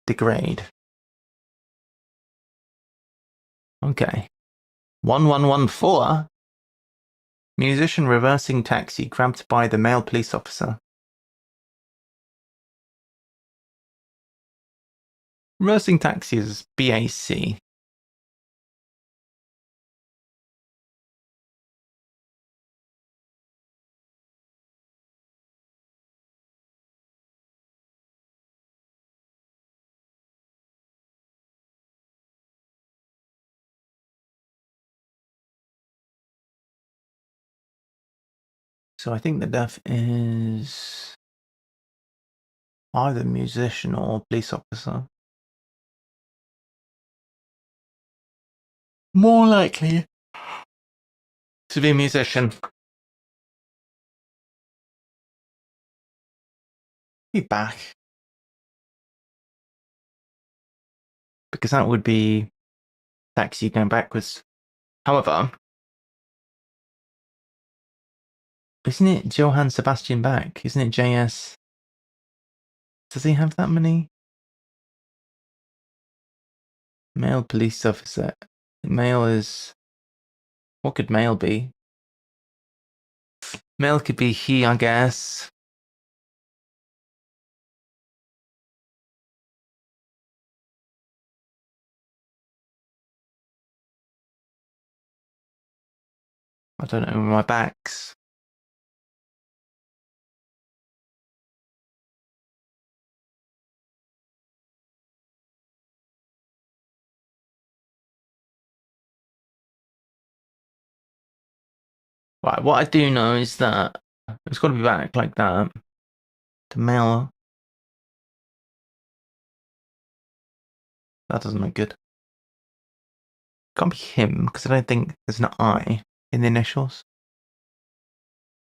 Degrade. Okay. 1114. Musician reversing taxi grabbed by the male police officer. Reversing taxi is BAC. So I think the death is either musician or police officer. More likely to be a musician. Be back. Because that would be taxi going backwards. However, isn't it Johann Sebastian Bach? Isn't it JS? Does he have that many? Male police officer. Male is... What could male be? Male could be he, I guess. I don't know, my backs. Right, what I do know is that it's got to be back like that. The male... That doesn't look good. Can't be him, because I don't think there's an I in the initials.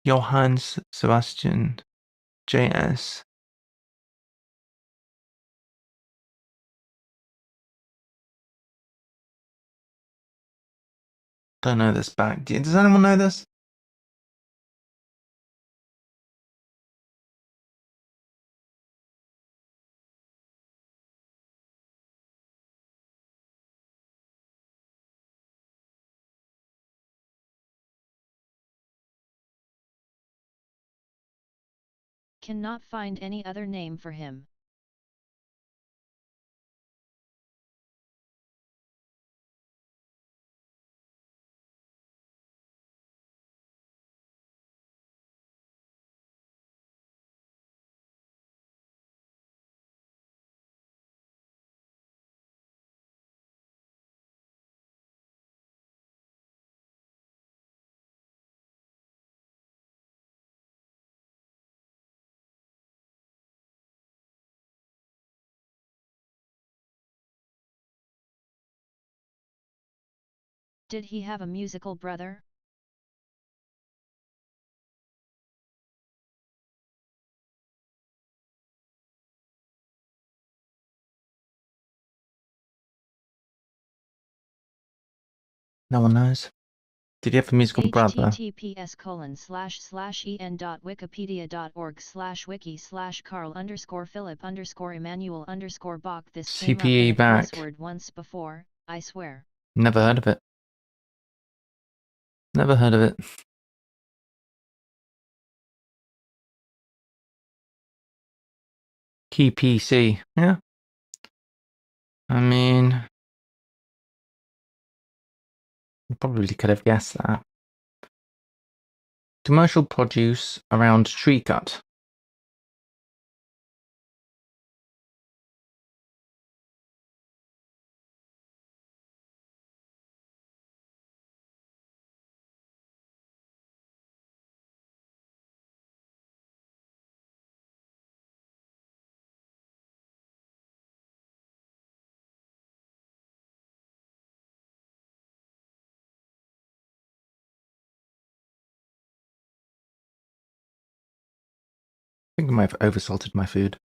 Johann Sebastian JS. Don't know this back. Does anyone know this? Cannot find any other name for him. Did he have a musical brother? No one knows. Did he have a musical brother? https://en.wikipedia.org/Carl_Philip_Emmanuel_Bach. This came up in CPE a back. crossword once before, I swear. Never heard of it. Never heard of it. Key PC. Yeah. I mean, you probably could have guessed that. Commercial produce around tree cut. I think I might have oversalted my food.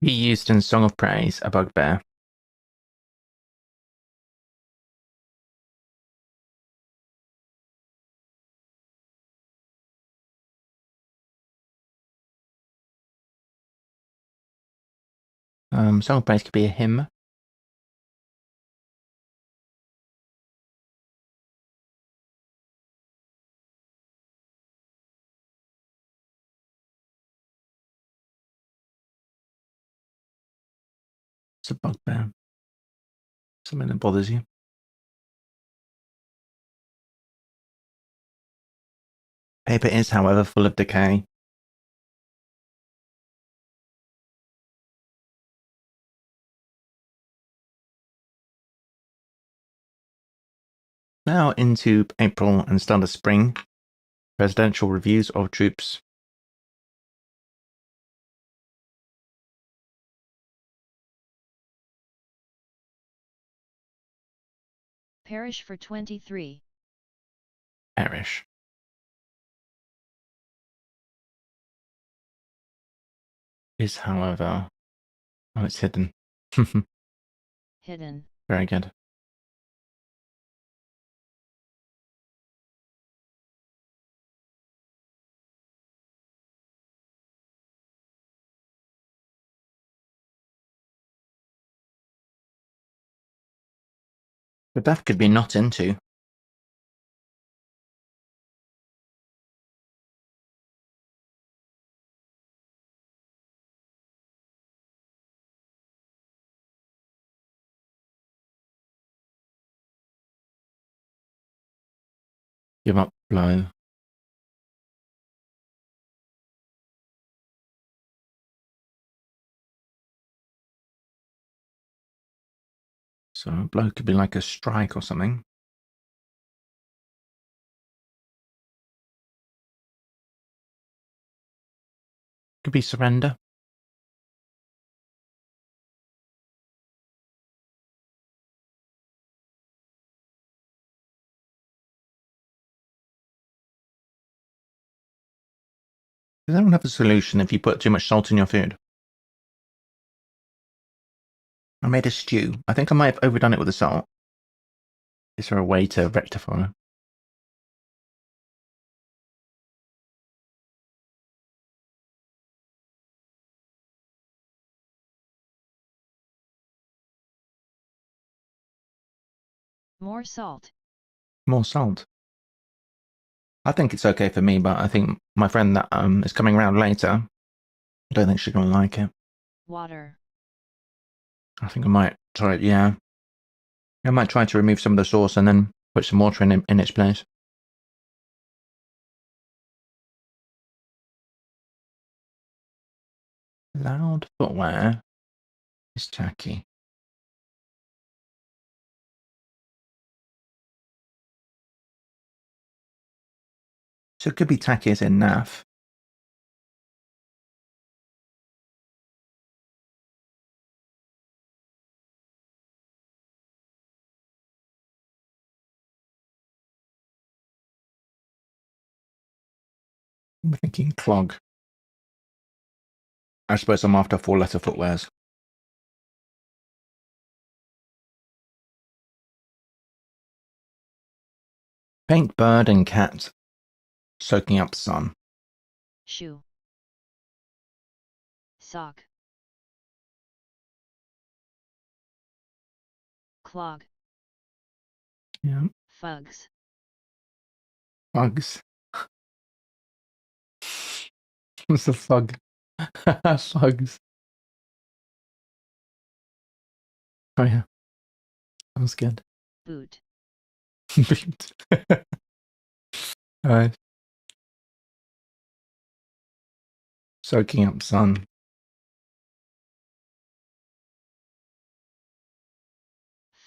He used in Song of Praise a bugbear. Song of Praise could be a hymn. It's a bugbear. Something that bothers you. Paper is, however, full of decay. Now into April and start of spring. Presidential reviews of troops. Parish for 23. Perish. Is, however... Oh, it's hidden. Hidden. Very good. But that could be not into. Give up, blow. So a blow could be like a strike or something. Could be surrender. Does anyone have a solution if you put too much salt in your food? I made a stew. I think I might have overdone it with the salt. Is there a way to rectify? More salt. More salt. I think it's okay for me, but I think my friend that is coming around later, I don't think she's gonna like it. Water. I think I might try it. Yeah, I might try to remove some of the sauce and then put some water in its place. Loud footwear is tacky. So it could be tacky as in naff. I'm thinking clog. I suppose I'm after 4-letter footwears. Paint bird and cat soaking up sun. Shoe. Sock. Clog. Yeah. Fugs. Fugs. What's a fug? Fugs. Oh yeah. Sounds good. Boot. Boot. Alright. Soaking up sun.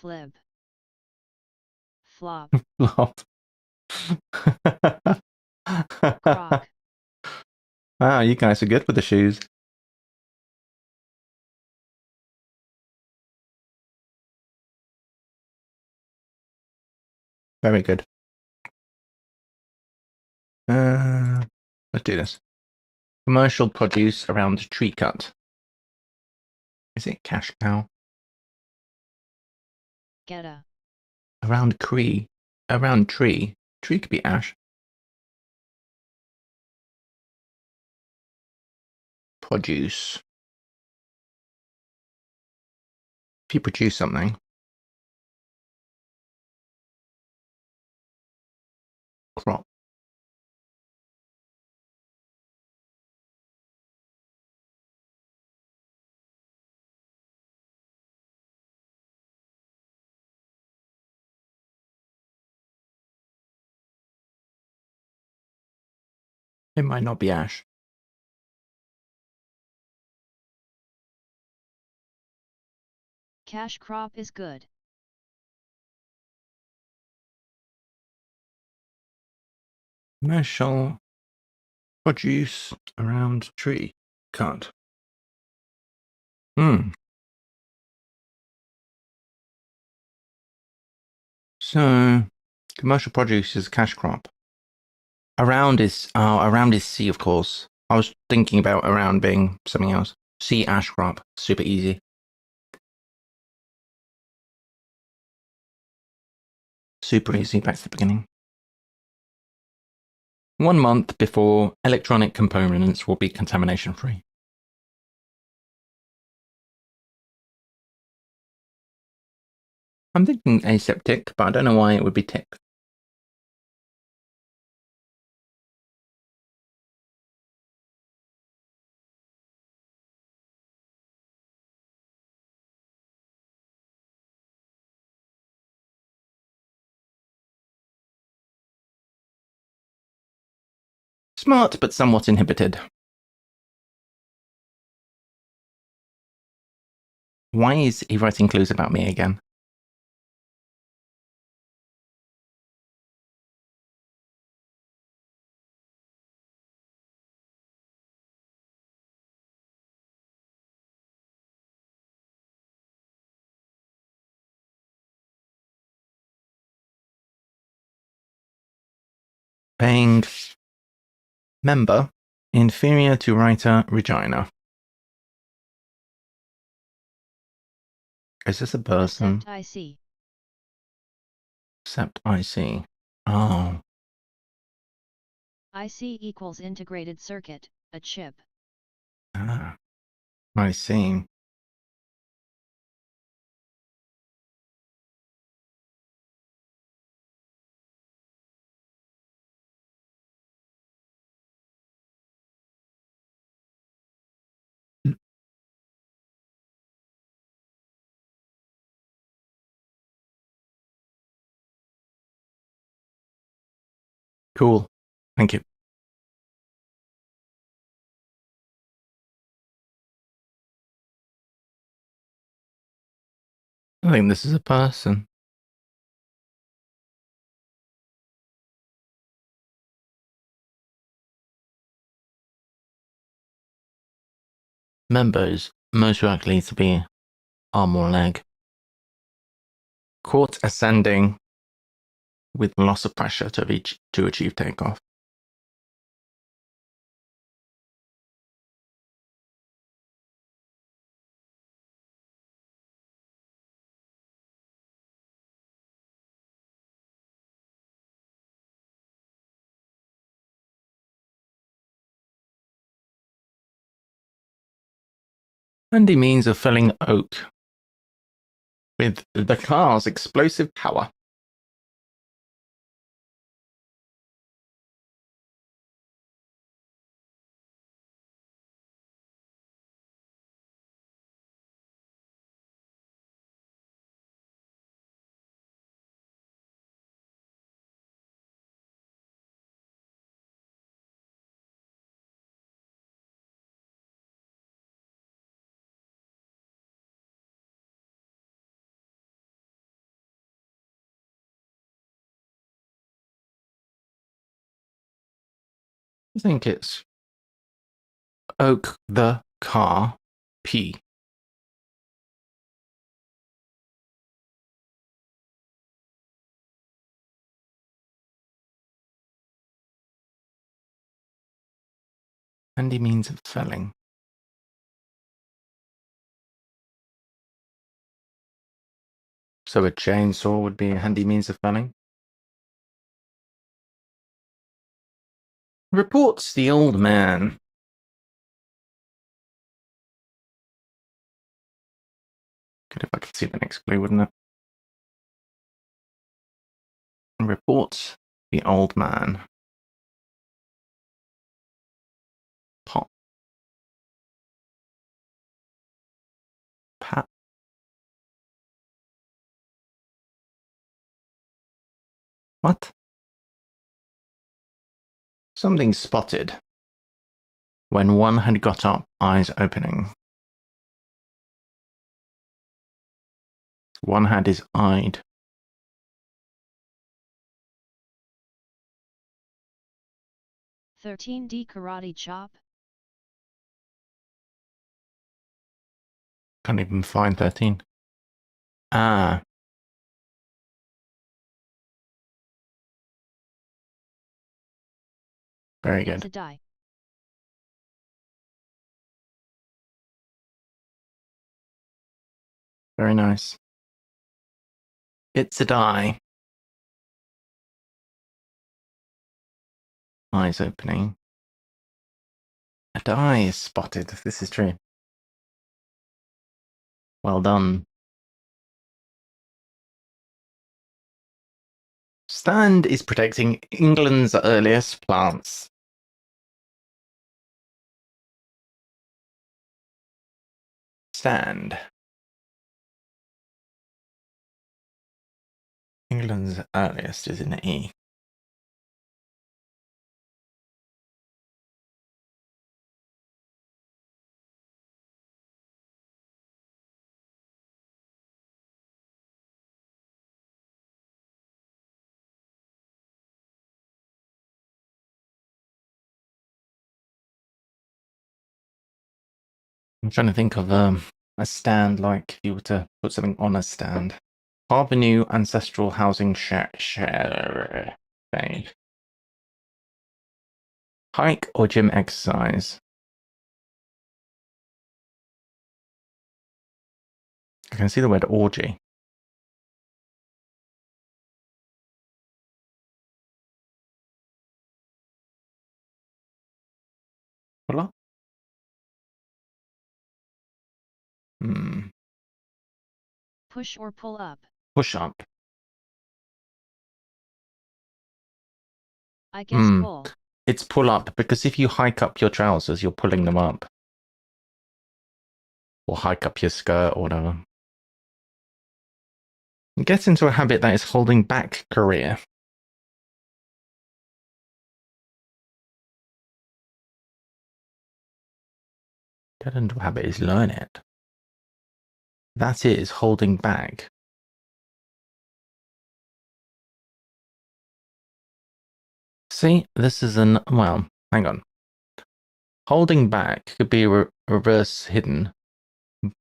Flib. Flop. Flop. Croc. Wow, you guys are good with the shoes. Very good. Let's do this. Commercial produce around tree cut. Is it cash cow? Geta. Around tree. Around tree. Tree could be ash. Produce. If you produce something. Crop. It might not be ash. Cash crop is good. Commercial produce around tree. Can't. So, commercial produce is cash crop. Around is C, of course. I was thinking about around being something else. C, ash crop. Super easy. Super easy. Back to the beginning. 1 month before electronic components will be contamination free. I'm thinking aseptic, but I don't know why it would be tick. Smart, but somewhat inhibited. Why is he writing clues about me again? Paying member inferior to writer Regina. Is this a person? Except I see. Except I see. Oh. IC equals integrated circuit, a chip. Ah. I see. Cool. Thank you. I think this is a person. Member is most likely to be arm or leg. Caught ascending with loss of pressure to achieve takeoff. Handy means of felling oak with the car's explosive power. I think it's oak the car P. Handy means of felling. So a chainsaw would be a handy means of felling. Reports the old man. Good if I could see the next clue, wouldn't it? Reports the old man. Pop. Pat. What? Something spotted. When one had got up, eyes opening. One had his eyed. 13D karate chop. Can't even find 13. Ah. Very good. It's a die. Very nice. It's a die. Eyes opening. A die is spotted. This is true. Well done. Stand is protecting England's earliest plants. Stand. England's earliest is in E. I'm trying to think of a stand, like if you were to put something on a stand. Avenue ancestral housing share. Hike or gym exercise. I can see the word orgy. Pull up? Push or pull up. Push up. I guess pull. It's pull up, because if you hike up your trousers, you're pulling them up. Or hike up your skirt or whatever. Get into a habit that is holding back career. Get into a habit is learn it. That is holding back. See, this is well, hang on. Holding back could be reverse hidden,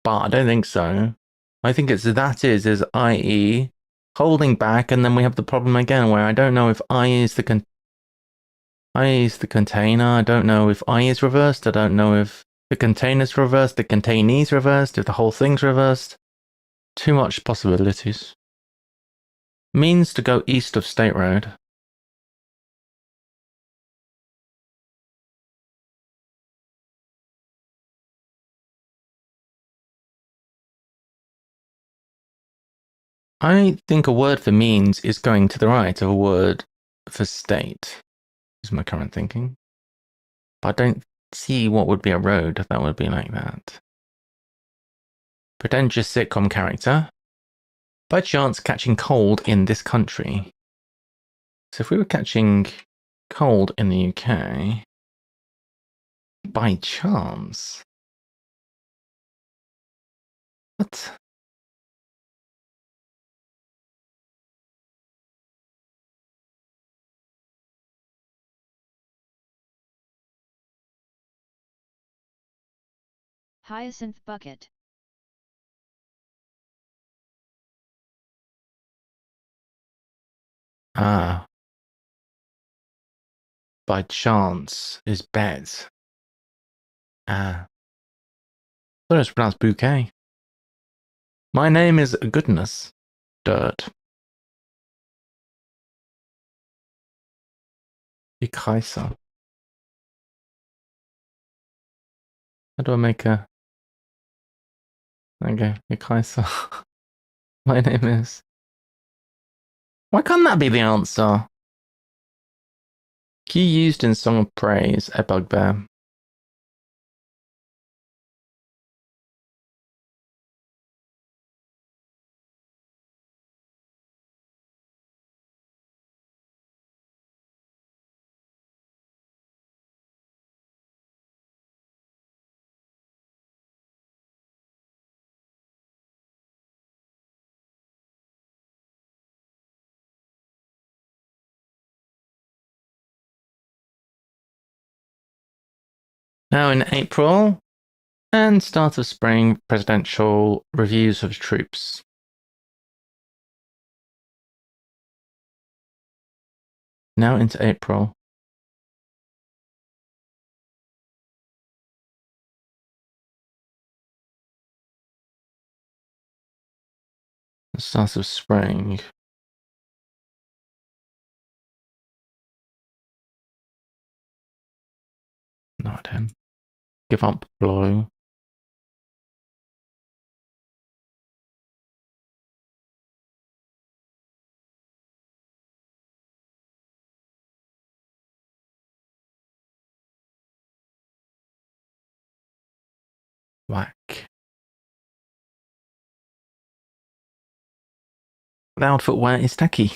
but I don't think so. I think it's that is i.e. holding back, and then we have the problem again where I don't know if I is the container. I don't know if I is reversed. I don't know if the container's reversed, the containee's reversed, if the whole thing's reversed. Too much possibilities. Means to go east of State Road. I think a word for means is going to the right of a word for state, is my current thinking. But I don't see what would be a road that would be like that. Pretentious sitcom character. By chance catching cold in this country. So if we were catching cold in the UK, by chance. What? Hyacinth bucket. Ah. By chance is bet. Ah. I thought it was pronounced bouquet. My name is Goodness. Dirt. Die Kreiser. How do I make a... Okay, die Kreiser. My name is... Why can't that be the answer? Key used in Song of Praise, a bugbear. Now in April and start of spring, presidential reviews of troops. Now into April. Start of spring. Not him. Give up blow. Whack. Loud footwear is tacky.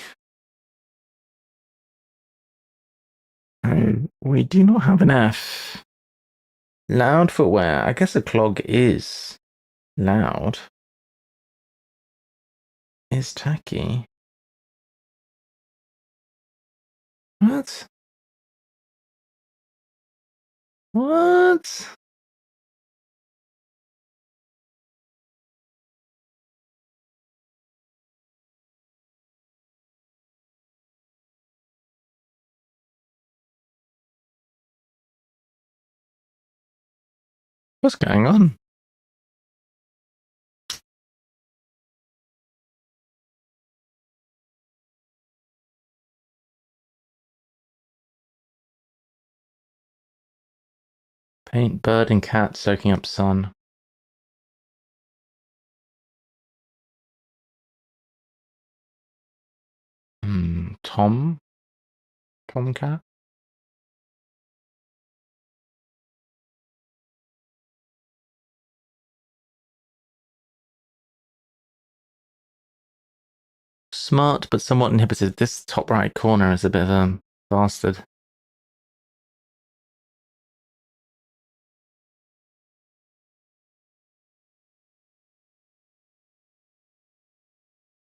Oh, we do not have an F. Loud footwear. I guess a clog is loud. Is tacky. What? What? What's going on? Paint bird and cat soaking up sun. Tom? Tomcat? Smart but somewhat inhibited. This top right corner is a bit of a bastard.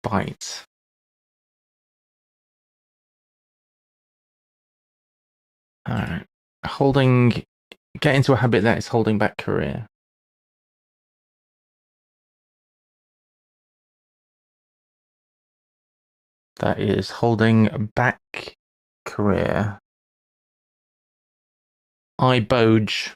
Bite. Alright. Holding... Get into a habit that is holding back career. That is holding back career. I boge.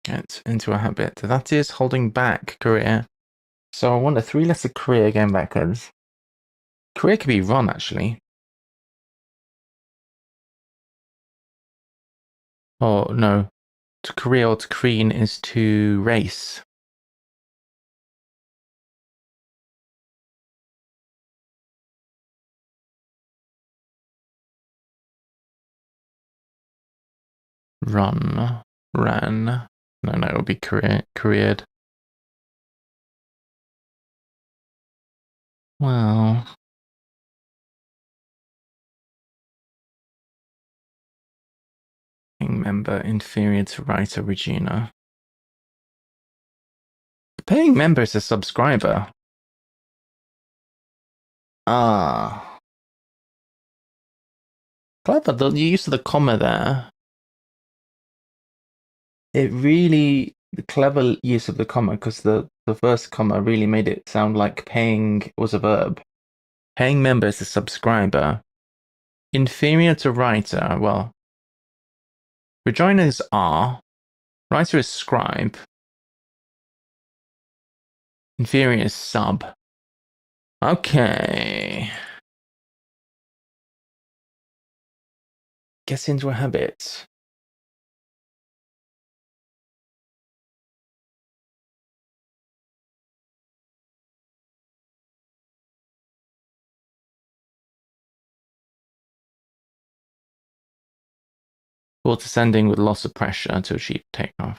Get into a habit. That is holding back career. So I want a 3-letter career going backwards. Career could be run, actually. Oh, no. To career or to careen is to race. Run. Ran. No, it would be careered. Well... Member inferior to writer Regina. The paying member is a subscriber. Ah. Clever, the use of the comma there. It really, the clever use of the comma, because the first comma really made it sound like paying was a verb. Paying member is a subscriber. Inferior to writer, well, Rejoiner is R. Writer is scribe. Inferior is sub. Okay. Gets into a habit. Port ascending with loss of pressure to achieve takeoff.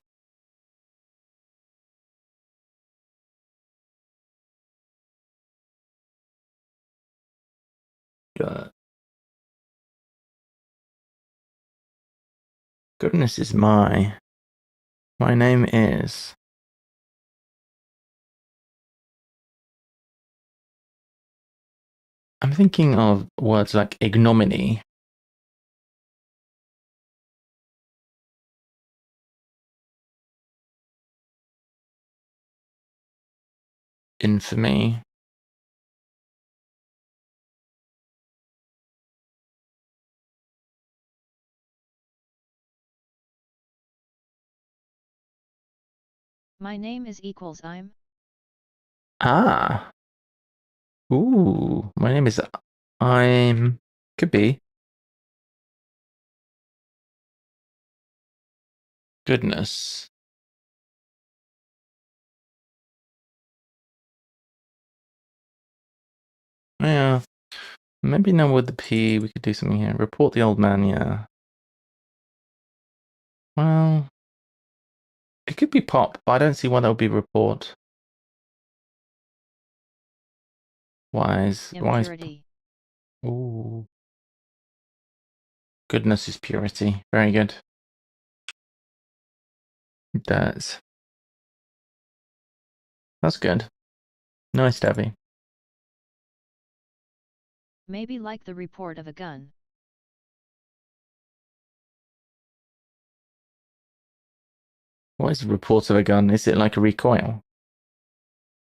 Good. Goodness is my name is. I'm thinking of words like ignominy. Infamy. My name is equals I'm. Ah. Ooh, my name is I'm. Could be. Goodness. Yeah. Maybe now with the P we could do something here. Report the old man, yeah. Well, it could be pop, but I don't see why that would be report. Wise. Impurity. Ooh. Goodness is purity. Very good. It does. That's good. Nice, Debbie. Maybe like the report of a gun. What is the report of a gun? Is it like a recoil?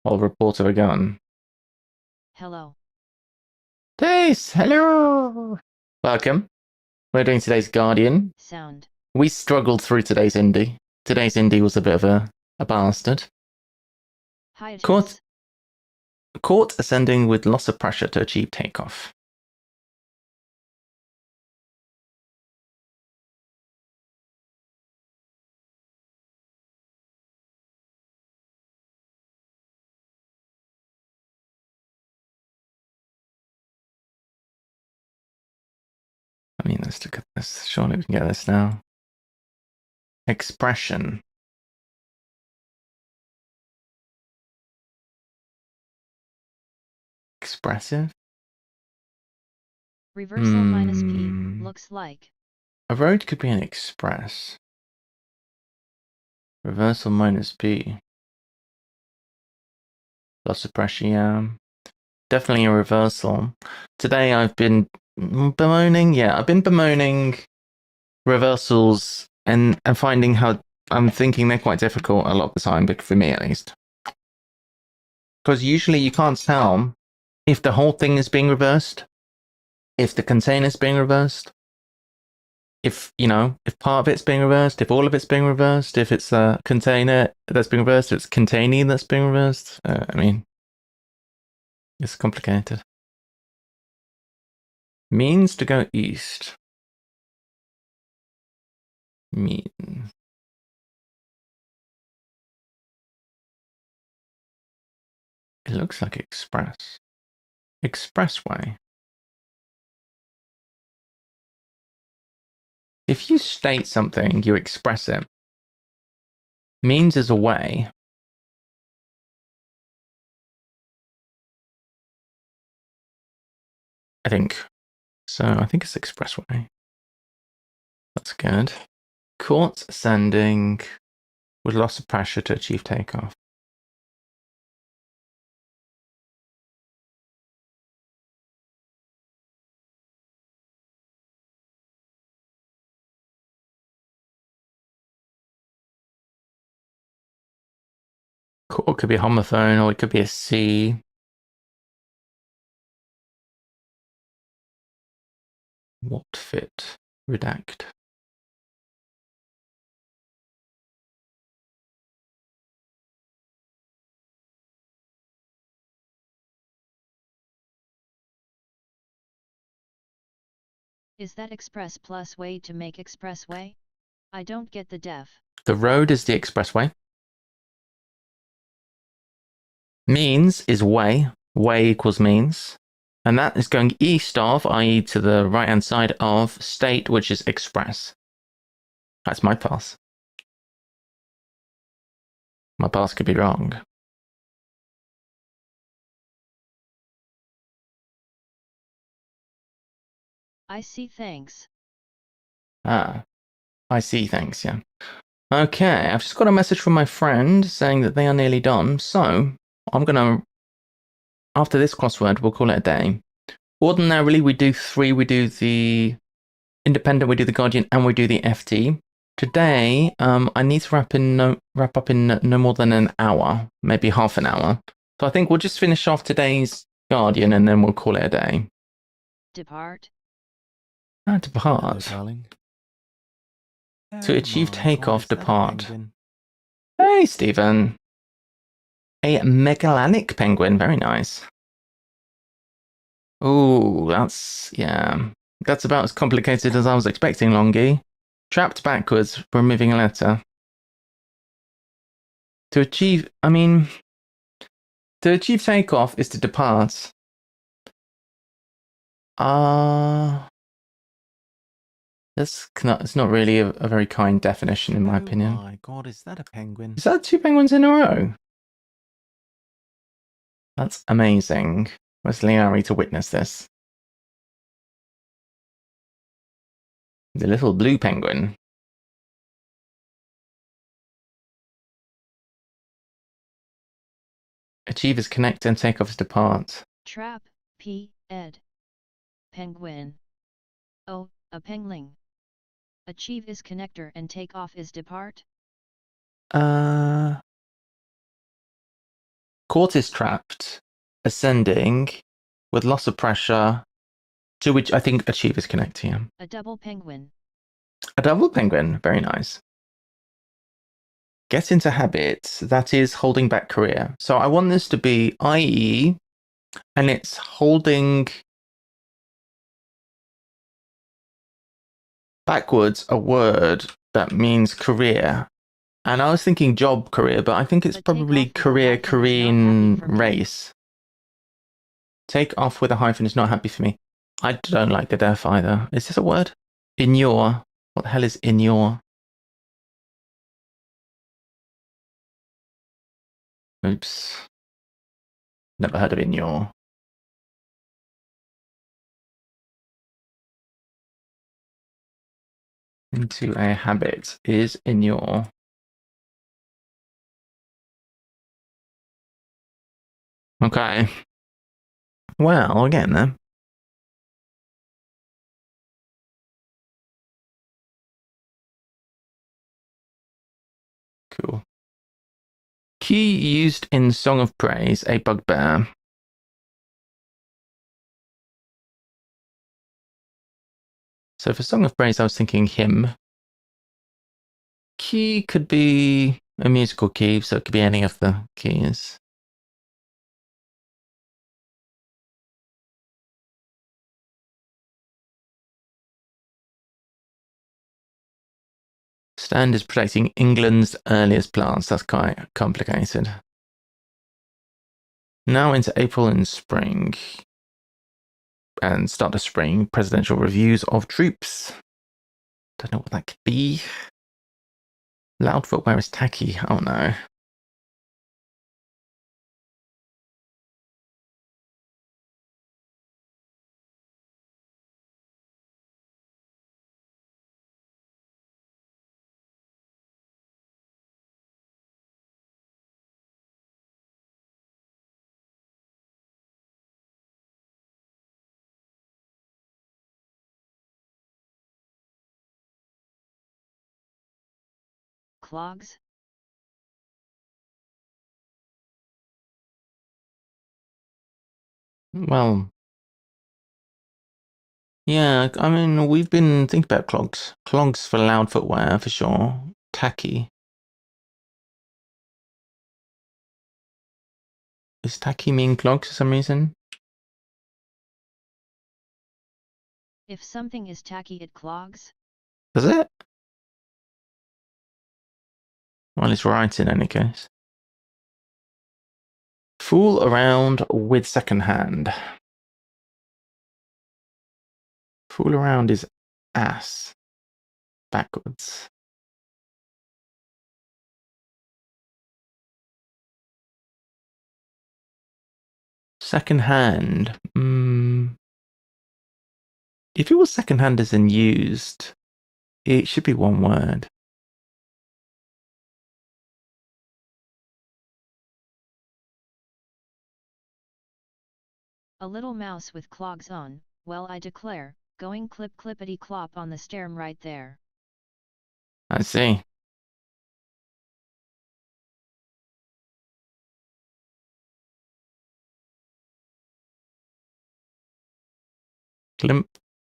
Or report of a gun? Hello. Tace, hello! Welcome. We're doing today's Guardian. Sound. We struggled through today's indie. Today's indie was a bit of a bastard. Hiatus. Court ascending with loss of pressure to achieve takeoff. I mean, let's look at this. Surely we can get this now. Expression. Expressive. Reversal minus P, looks like. A road could be an express. Reversal minus P. Loss of pressure, yeah. Definitely a reversal. Today I've been bemoaning, I've been bemoaning reversals and finding how I'm thinking they're quite difficult a lot of the time, but for me at least. Because usually you can't tell if the whole thing is being reversed, if the container is being reversed, if part of it's being reversed, if all of it's being reversed, if it's a container that's being reversed, if it's containing that's being reversed. I mean, it's complicated. Means to go east. Mean. It looks like express. Expressway. If you state something, you express it. Means is a way. I think. So I think it's expressway. That's good. Court ascending with loss of pressure to achieve takeoff. Court could be a homophone or it could be a C. What fit? Redact. Is that express plus way to make expressway? I don't get the def. The road is the expressway. Means is way. Way equals means. And that is going east of, i.e. to the right-hand side of, state, which is express. That's my pass. My pass could be wrong. I see, thanks. Ah, I see, thanks, yeah. Okay, I've just got a message from my friend saying that they are nearly done, so I'm gonna, after this crossword, we'll call it a day. Ordinarily, we do 3, we do the independent, we do the guardian, and we do the FT. Today, I need to wrap up in no more than an hour, maybe half an hour. So I think we'll just finish off today's guardian and then we'll call it a day. Depart. Depart. Hello, darling. To achieve my takeoff, God, is that a depart. penguin? Hey, Stephen. A Megalithic penguin, very nice. Ooh, yeah. That's about as complicated as I was expecting, Longy. Trapped backwards, removing a letter. To achieve takeoff is to depart. It's not really a very kind definition, in my opinion. Oh my God, is that a penguin? Is that 2 penguins in a row? That's amazing. Where's Liari to witness this? The little blue penguin. Achieve is connect and takeoff is depart. Trap, ed. Penguin. Oh, a pengling. Achieve is connector and take off is depart. Caught is trapped, ascending, with loss of pressure, to which I think achieve is connecting him. A double penguin. A double penguin, very nice. Get into habit, that is holding back career. So I want this to be IE, and it's holding backwards a word that means career. And I was thinking job career, but I think it's But probably take off with a career, hyphen is not Korean happy for me. race. Take off with a hyphen is not happy for me. I don't like the def either. Is this a word? Inure. What the hell is inure? Oops. Never heard of inure. Into a habit is inure. Okay. Well, again then. Cool. Key used in Song of Praise, a bugbear. So for Song of Praise, I was thinking hymn. Key could be a musical key, so it could be any of the keys. Stand is protecting England's earliest plants. That's quite complicated. Now into April and spring. And start of spring, presidential reviews of troops. Don't know what that could be. Loud footwear is tacky. Oh no. Clogs. Well, yeah, I mean, we've been thinking about clogs. Clogs for loud footwear, for sure. Tacky. Does 'tacky' mean clogs for some reason? If something is tacky it clogs. Does it? Well, it's right in any case. Fool around with second hand. Fool around is ass. Backwards. Second hand. If it was second hand as in used, it should be one word. A little mouse with clogs on, well I declare, going clip clippity clop on the stem right there. I see.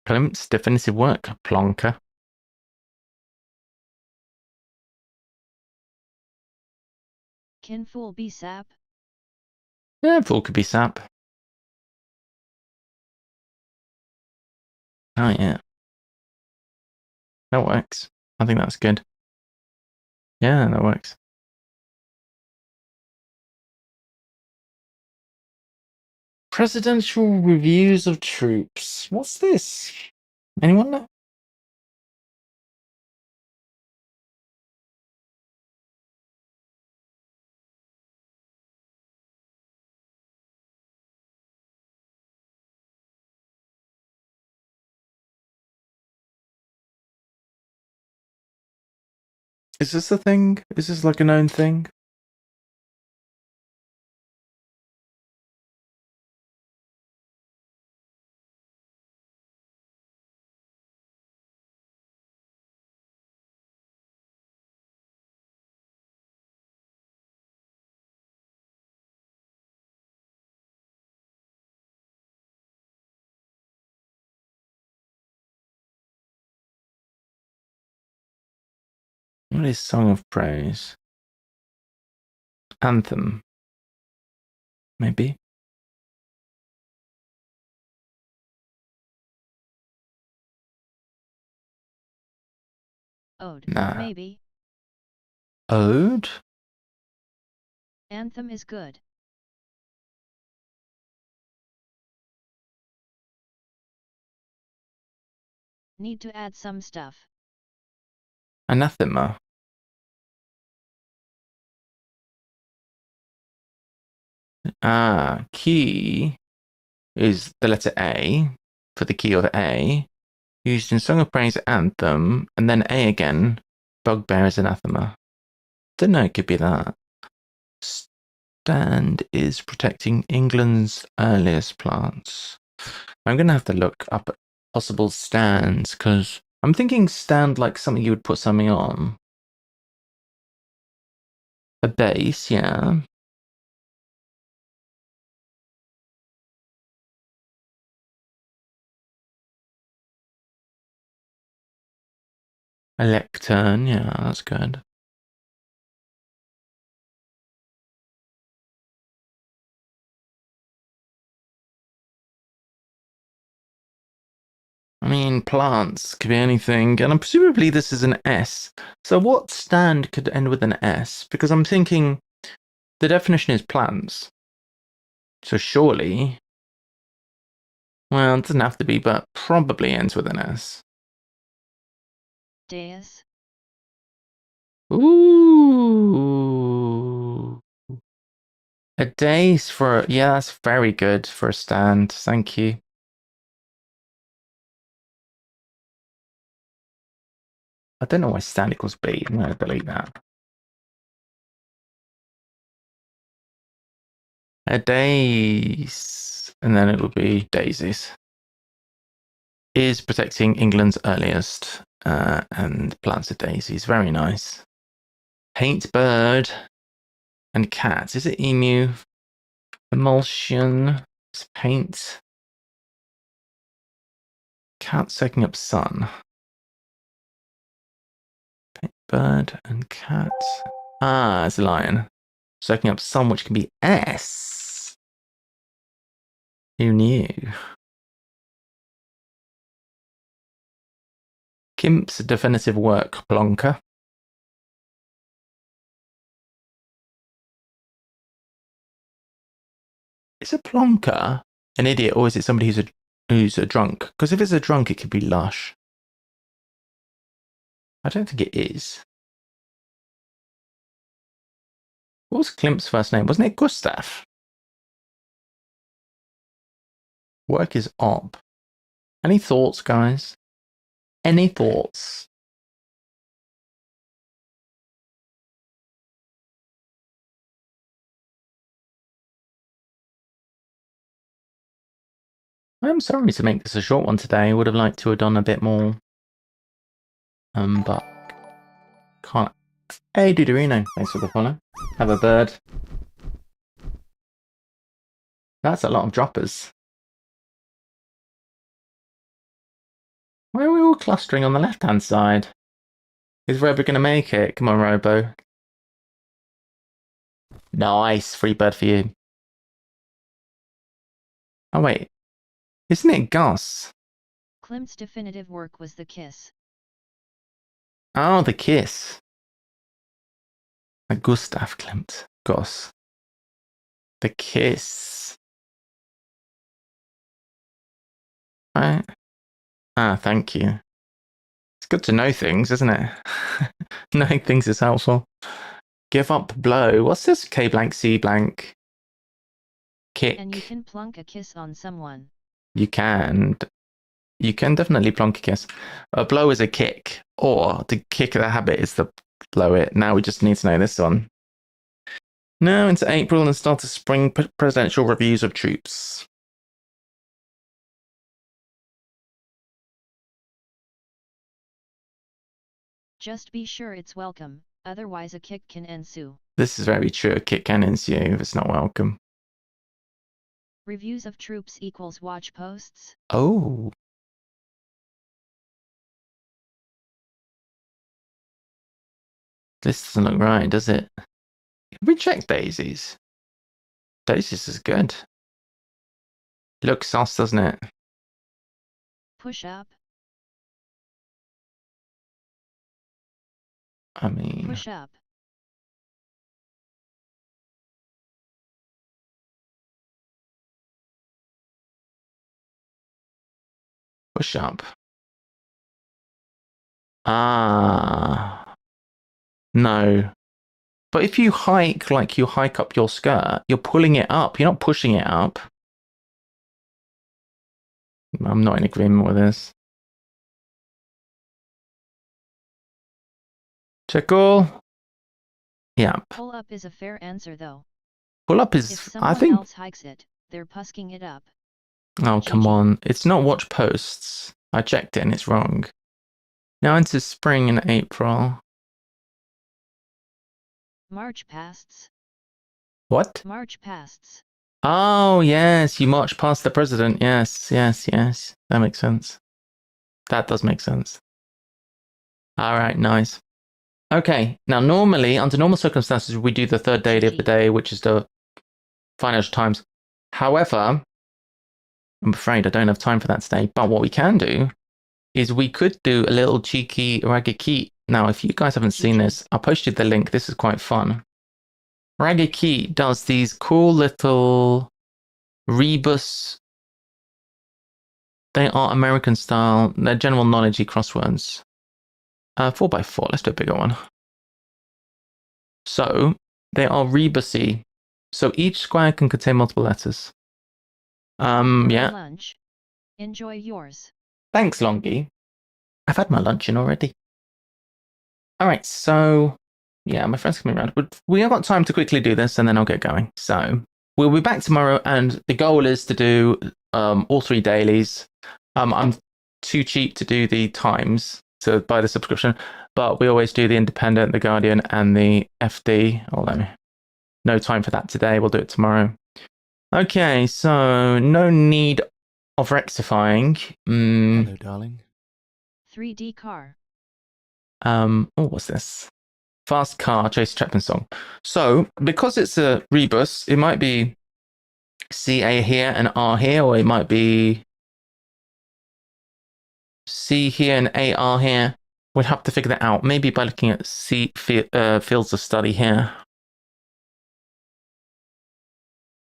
Klimt's definitive work, plonker. Can fool be sap? Yeah, fool could be sap. Oh yeah. That works. I think that's good. Yeah, that works. Presidential reviews of troops. What's this? Anyone know? Is this a thing? Is this like a known thing? What is Song of Praise? Anthem. Maybe. Ode, Nah. maybe. Ode? Anthem is good. Need to add some stuff. Anathema. Key is the letter A for the key of A, used in Song of Praise Anthem, and then A again. Bugbear is anathema. Don't know, it could be that. Stand is protecting England's earliest plants. I'm going to have to look up possible stands, because I'm thinking stand like something you would put something on. A base, yeah. A lectern, yeah, that's good. I mean, plants could be anything, and presumably this is an S. So what stand could end with an S? Because I'm thinking the definition is plants. So surely, well, it doesn't have to be, but probably ends with an S. Dais. Ooh. A days for, yeah, that's very good for a stand. Thank you. I don't know why stand equals B. I'm going to delete that. A days, and then it would be daisies. Is protecting England's earliest and plants of daisies. Very nice. Paint bird and cat. Is it emu? Emulsion. It's paint. Cat soaking up sun. Paint bird and cat. It's a lion. Soaking up sun, which can be S. Who knew? Kimp's definitive work, Plonker. Is a plonker an idiot, or is it somebody who's a drunk? Because if it's a drunk, it could be lush. I don't think it is. What was Klimp's first name? Wasn't it Gustav? Work is op. Any thoughts, guys? Any thoughts? I'm sorry to make this a short one today. I would have liked to have done a bit more. But can't. Hey, Dudorino, thanks for the follow. Have a bird. That's a lot of droppers. Why are we all clustering on the left-hand side? Is Robo going to make it? Come on, Robo. Nice, free bird for you. Oh, wait. Isn't it Gus? Klimt's definitive work was The Kiss. Oh, The Kiss. Like Gustav Klimt. Gus. The Kiss. Right. Ah, thank you. It's good to know things, isn't it? Knowing things is helpful. Give up blow. What's this? K blank C blank. Kick. And you can plunk a kiss on someone. You can. You can definitely plonk a kiss. A blow is a kick, or to kick the habit is to blow it. Now we just need to know this one. Now into April and start the spring presidential reviews of troops. Just be sure it's welcome, otherwise a kick can ensue. This is very true. A kick can ensue if it's not welcome. Reviews of troops equals watch posts. Oh. This doesn't look right, does it? We check daisies. Daisies is good. Looks sus, doesn't it? Push up. I mean... Push up. Push up. Ah. No. But if you hike like you hike up your skirt, you're pulling it up. You're not pushing it up. I'm not in agreement with this. Check all. Yeah. Pull up is a fair answer though. Pull up is, If someone I think... else hikes it, they're pusking it up. Oh, come GG. on. It's not watch posts. I checked it and it's wrong. Now into spring and April. March pasts. What? March pasts. Oh, yes. You march past the president. Yes, yes, yes. That makes sense. That does make sense. All right, nice. Okay, now normally, under normal circumstances, we do the third daily of the day, which is the Financial Times. However, I'm afraid I don't have time for that today. But what we can do is we could do a little cheeky Ragaki. Now, if you guys haven't seen this, I posted the link. This is quite fun. Ragaki does these cool little rebus. They are American style. They're general knowledge-y crosswords. 4x4. Let's do a bigger one. So they are rebusy. So each square can contain multiple letters. Yeah. Lunch. Enjoy yours. Thanks, Longy. I've had my luncheon already. All right, so yeah, my friend's coming around. But we have got time to quickly do this, and then I'll get going. So we'll be back tomorrow, and the goal is to do all 3 dailies. I'm too cheap to do the Times to buy the subscription, but we always do the Independent, the Guardian, and the FD. Although no time for that today, we'll do it tomorrow. Okay, so no need of rectifying. Hello, darling. 3D car. Oh, what's this? Fast car, Tracy Chapman song. So, because it's a rebus, it might be CA here and R here, or it might be C here and AR here. We'd have to figure that out. Maybe by looking at fields of study here.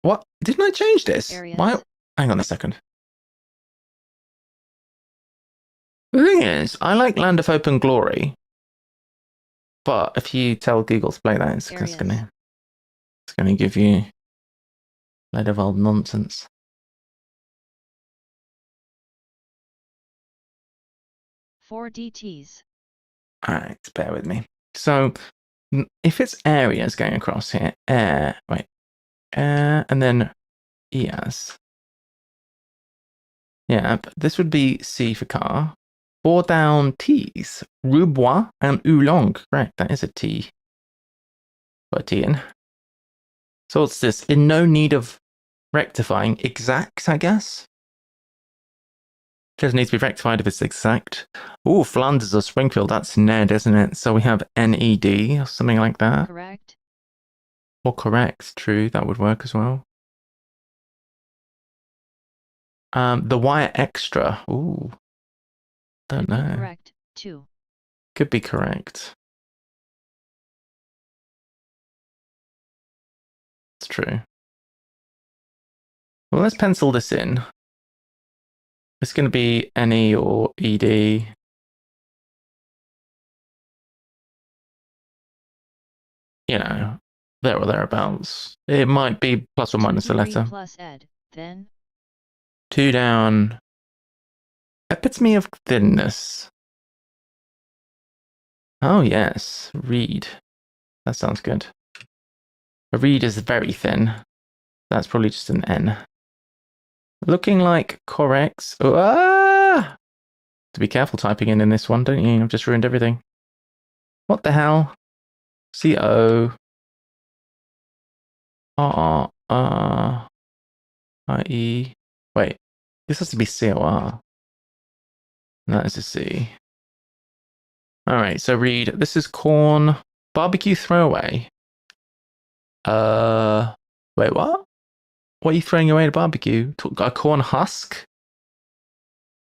What? Didn't I change this? Areas. Why? Hang on a second. The thing is, I like Land of Open Glory. But if you tell Google to play that, it's gonna give you a load of old nonsense. 4 DTs. Alright, bear with me. So, if it's areas going across here, and then ES. Yeah, this would be C for car. 4 down T's. Roubois and Oolong. Correct, that is a T. Put a T in. So what's this? In no need of rectifying. Exact, I guess? Just needs to be rectified if it's exact. Oh, Flanders or Springfield, that's Ned, isn't it? So we have NED or something like that. Correct. Or correct, true, that would work as well. The wire extra. Ooh. Don't know. Correct, 2. Could be correct. It's true. Well, let's pencil this in. It's going to be NE or ED. You know, there or thereabouts. It might be plus or minus a letter. Plus ed, then 2 down. Epitome of thinness. Oh, yes. Reed. That sounds good. A reed is very thin. That's probably just an N. Looking like corrects. Oh, ah! To be careful typing in this one, don't you? I've just ruined everything. What the hell? CO. IE. Wait. This has to be COR. That is a C. Alright, so read. This is corn. Barbecue throwaway. Wait, what? What are you throwing away to barbecue? A corn husk?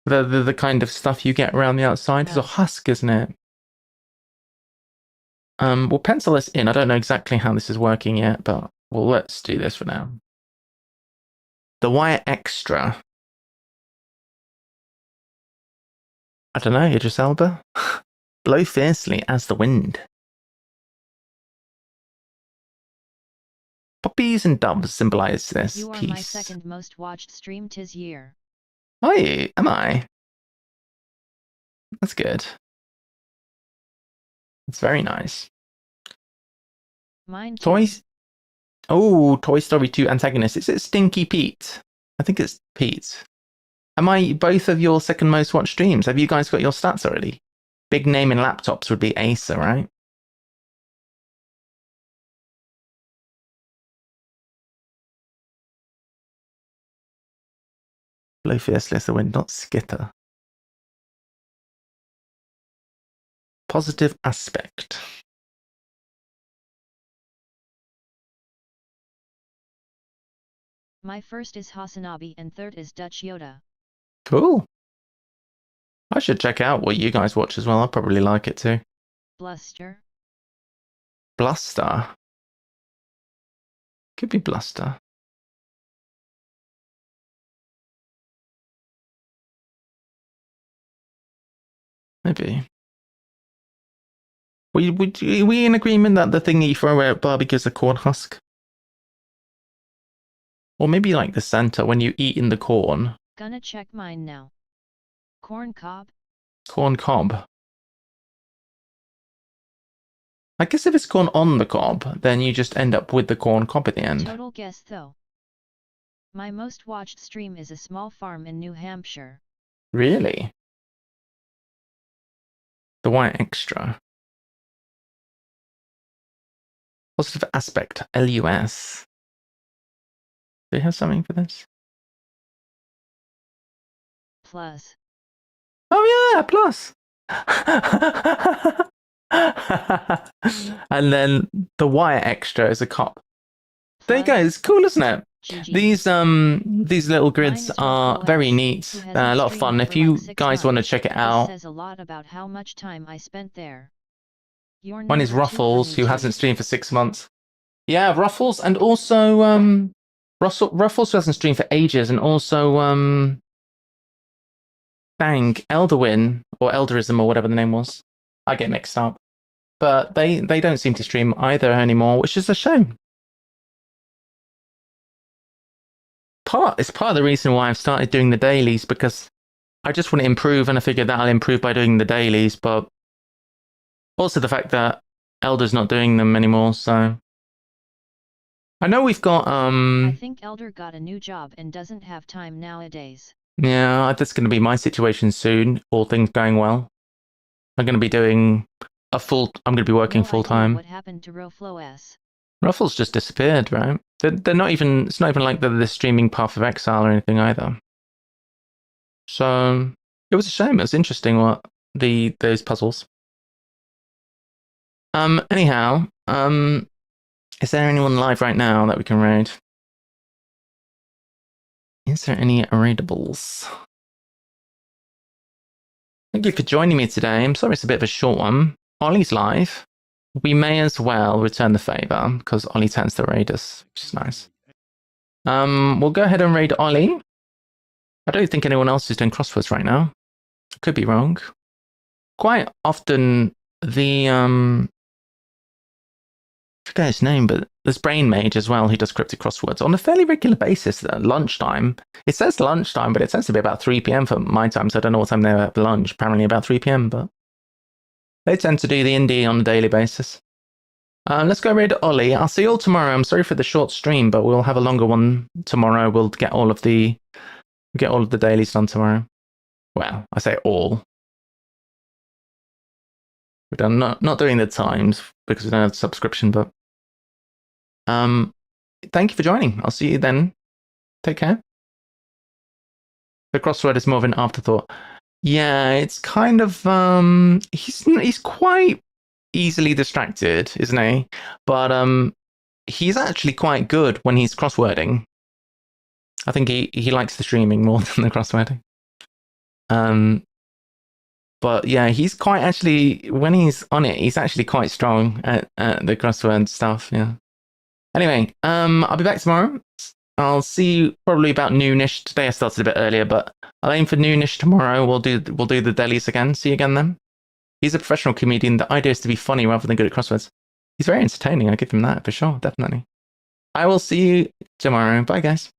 The kind of stuff you get around the outside? It's a husk, isn't it? We'll pencil this in. I don't know exactly how this is working yet, but well, let's do this for now. The wire extra. I don't know, Idris Elba? Blow fiercely as the wind. Puppies and doves symbolize this you are peace. my second most watched stream 'tis year. Are you? Am I? That's good. It's very nice. Mine too. Toys. Oh, Toy Story 2 antagonist. Is it Stinky Pete? I think it's Pete. Am I both of your second most watched streams? Have you guys got your stats already? Big name in laptops would be Acer, right? Blow fiercely as the wind, not skitter. Positive aspect. My first is Hasanabi and third is Dutch Yoda. Cool. I should check out what you guys watch as well. I'll probably like it too. Bluster. Bluster. Could be Bluster. Maybe. Are we in agreement that the thing that you throw away at barbecue is a corn husk? Or maybe like the center when you eat in the corn. Gonna check mine now. Corn cob? Corn cob. I guess if it's corn on the cob, then you just end up with the corn cob at the end. Total guess though. My most watched stream is a small farm in New Hampshire. Really? The white extra. Positive aspect, LUS. Do you have something for this? Plus. Oh yeah, plus. And then the wire extra is a cop. There you go, it's cool, isn't it? GG's. These little grids Mine is are Ruffalo very S, neat, who a hasn't lot of streamed fun. for If like you 6 guys want to months. check it This out, says a lot about how much time I spent there. You're one is number 2 for Ruffles, me, who hasn't G. streamed for 6 months. Yeah, Ruffles, and also Ruffles who hasn't streamed for ages, and also dang, Elderwin or Elderism or whatever the name was. I get mixed up, but they don't seem to stream either anymore, which is a shame. It's part of the reason why I've started doing the dailies, because I just want to improve, and I figured that I'll improve by doing the dailies, but also the fact that Elder's not doing them anymore, so I know we've got I think Elder got a new job and doesn't have time nowadays. yeah, that's going to be my situation soon, all things going well. I'm going to be doing I'm going to be working No full idea time. what happened to Ruffalo S. Ruffles just disappeared, right? They're not even, it's not even like they're the streaming Path of Exile or anything either. So it was a shame. It was interesting what those puzzles. Anyhow, is there anyone live right now that we can raid? Is there any raidables? Thank you for joining me today. I'm sorry it's a bit of a short one. Ollie's live. We may as well return the favor because Ollie tends to raid us, which is nice. We'll go ahead and raid Ollie. I don't think anyone else is doing crosswords right now. I could be wrong. Quite often the I forget his name, but there's Brain Mage as well who does cryptic crosswords on a fairly regular basis at lunchtime. It says lunchtime, but it tends to be about 3 p.m. for my time, so I don't know what time they have lunch. Apparently about 3 p.m., but they tend to do the indie on a daily basis. Let's go raid Ollie. I'll see you all tomorrow. I'm sorry for the short stream, but we'll have a longer one tomorrow. We'll get all of the dailies done tomorrow. Well, I say all. We're done not doing the times because we don't have the subscription, but thank you for joining. I'll see you then. Take care. The crossword is more of an afterthought. Yeah, it's kind of he's quite easily distracted, isn't he? But he's actually quite good when he's crosswording. I think he likes the streaming more than the crosswording. But yeah, he's quite actually, when he's on it, he's actually quite strong at the crossword stuff. Yeah. Anyway, I'll be back tomorrow. I'll see you probably about noonish. Today I started a bit earlier, but I'll aim for noonish tomorrow. We'll do the dailies again. See you again then. He's a professional comedian. The idea is to be funny rather than good at crosswords. He's very entertaining. I give him that for sure, definitely. I will see you tomorrow. Bye, guys.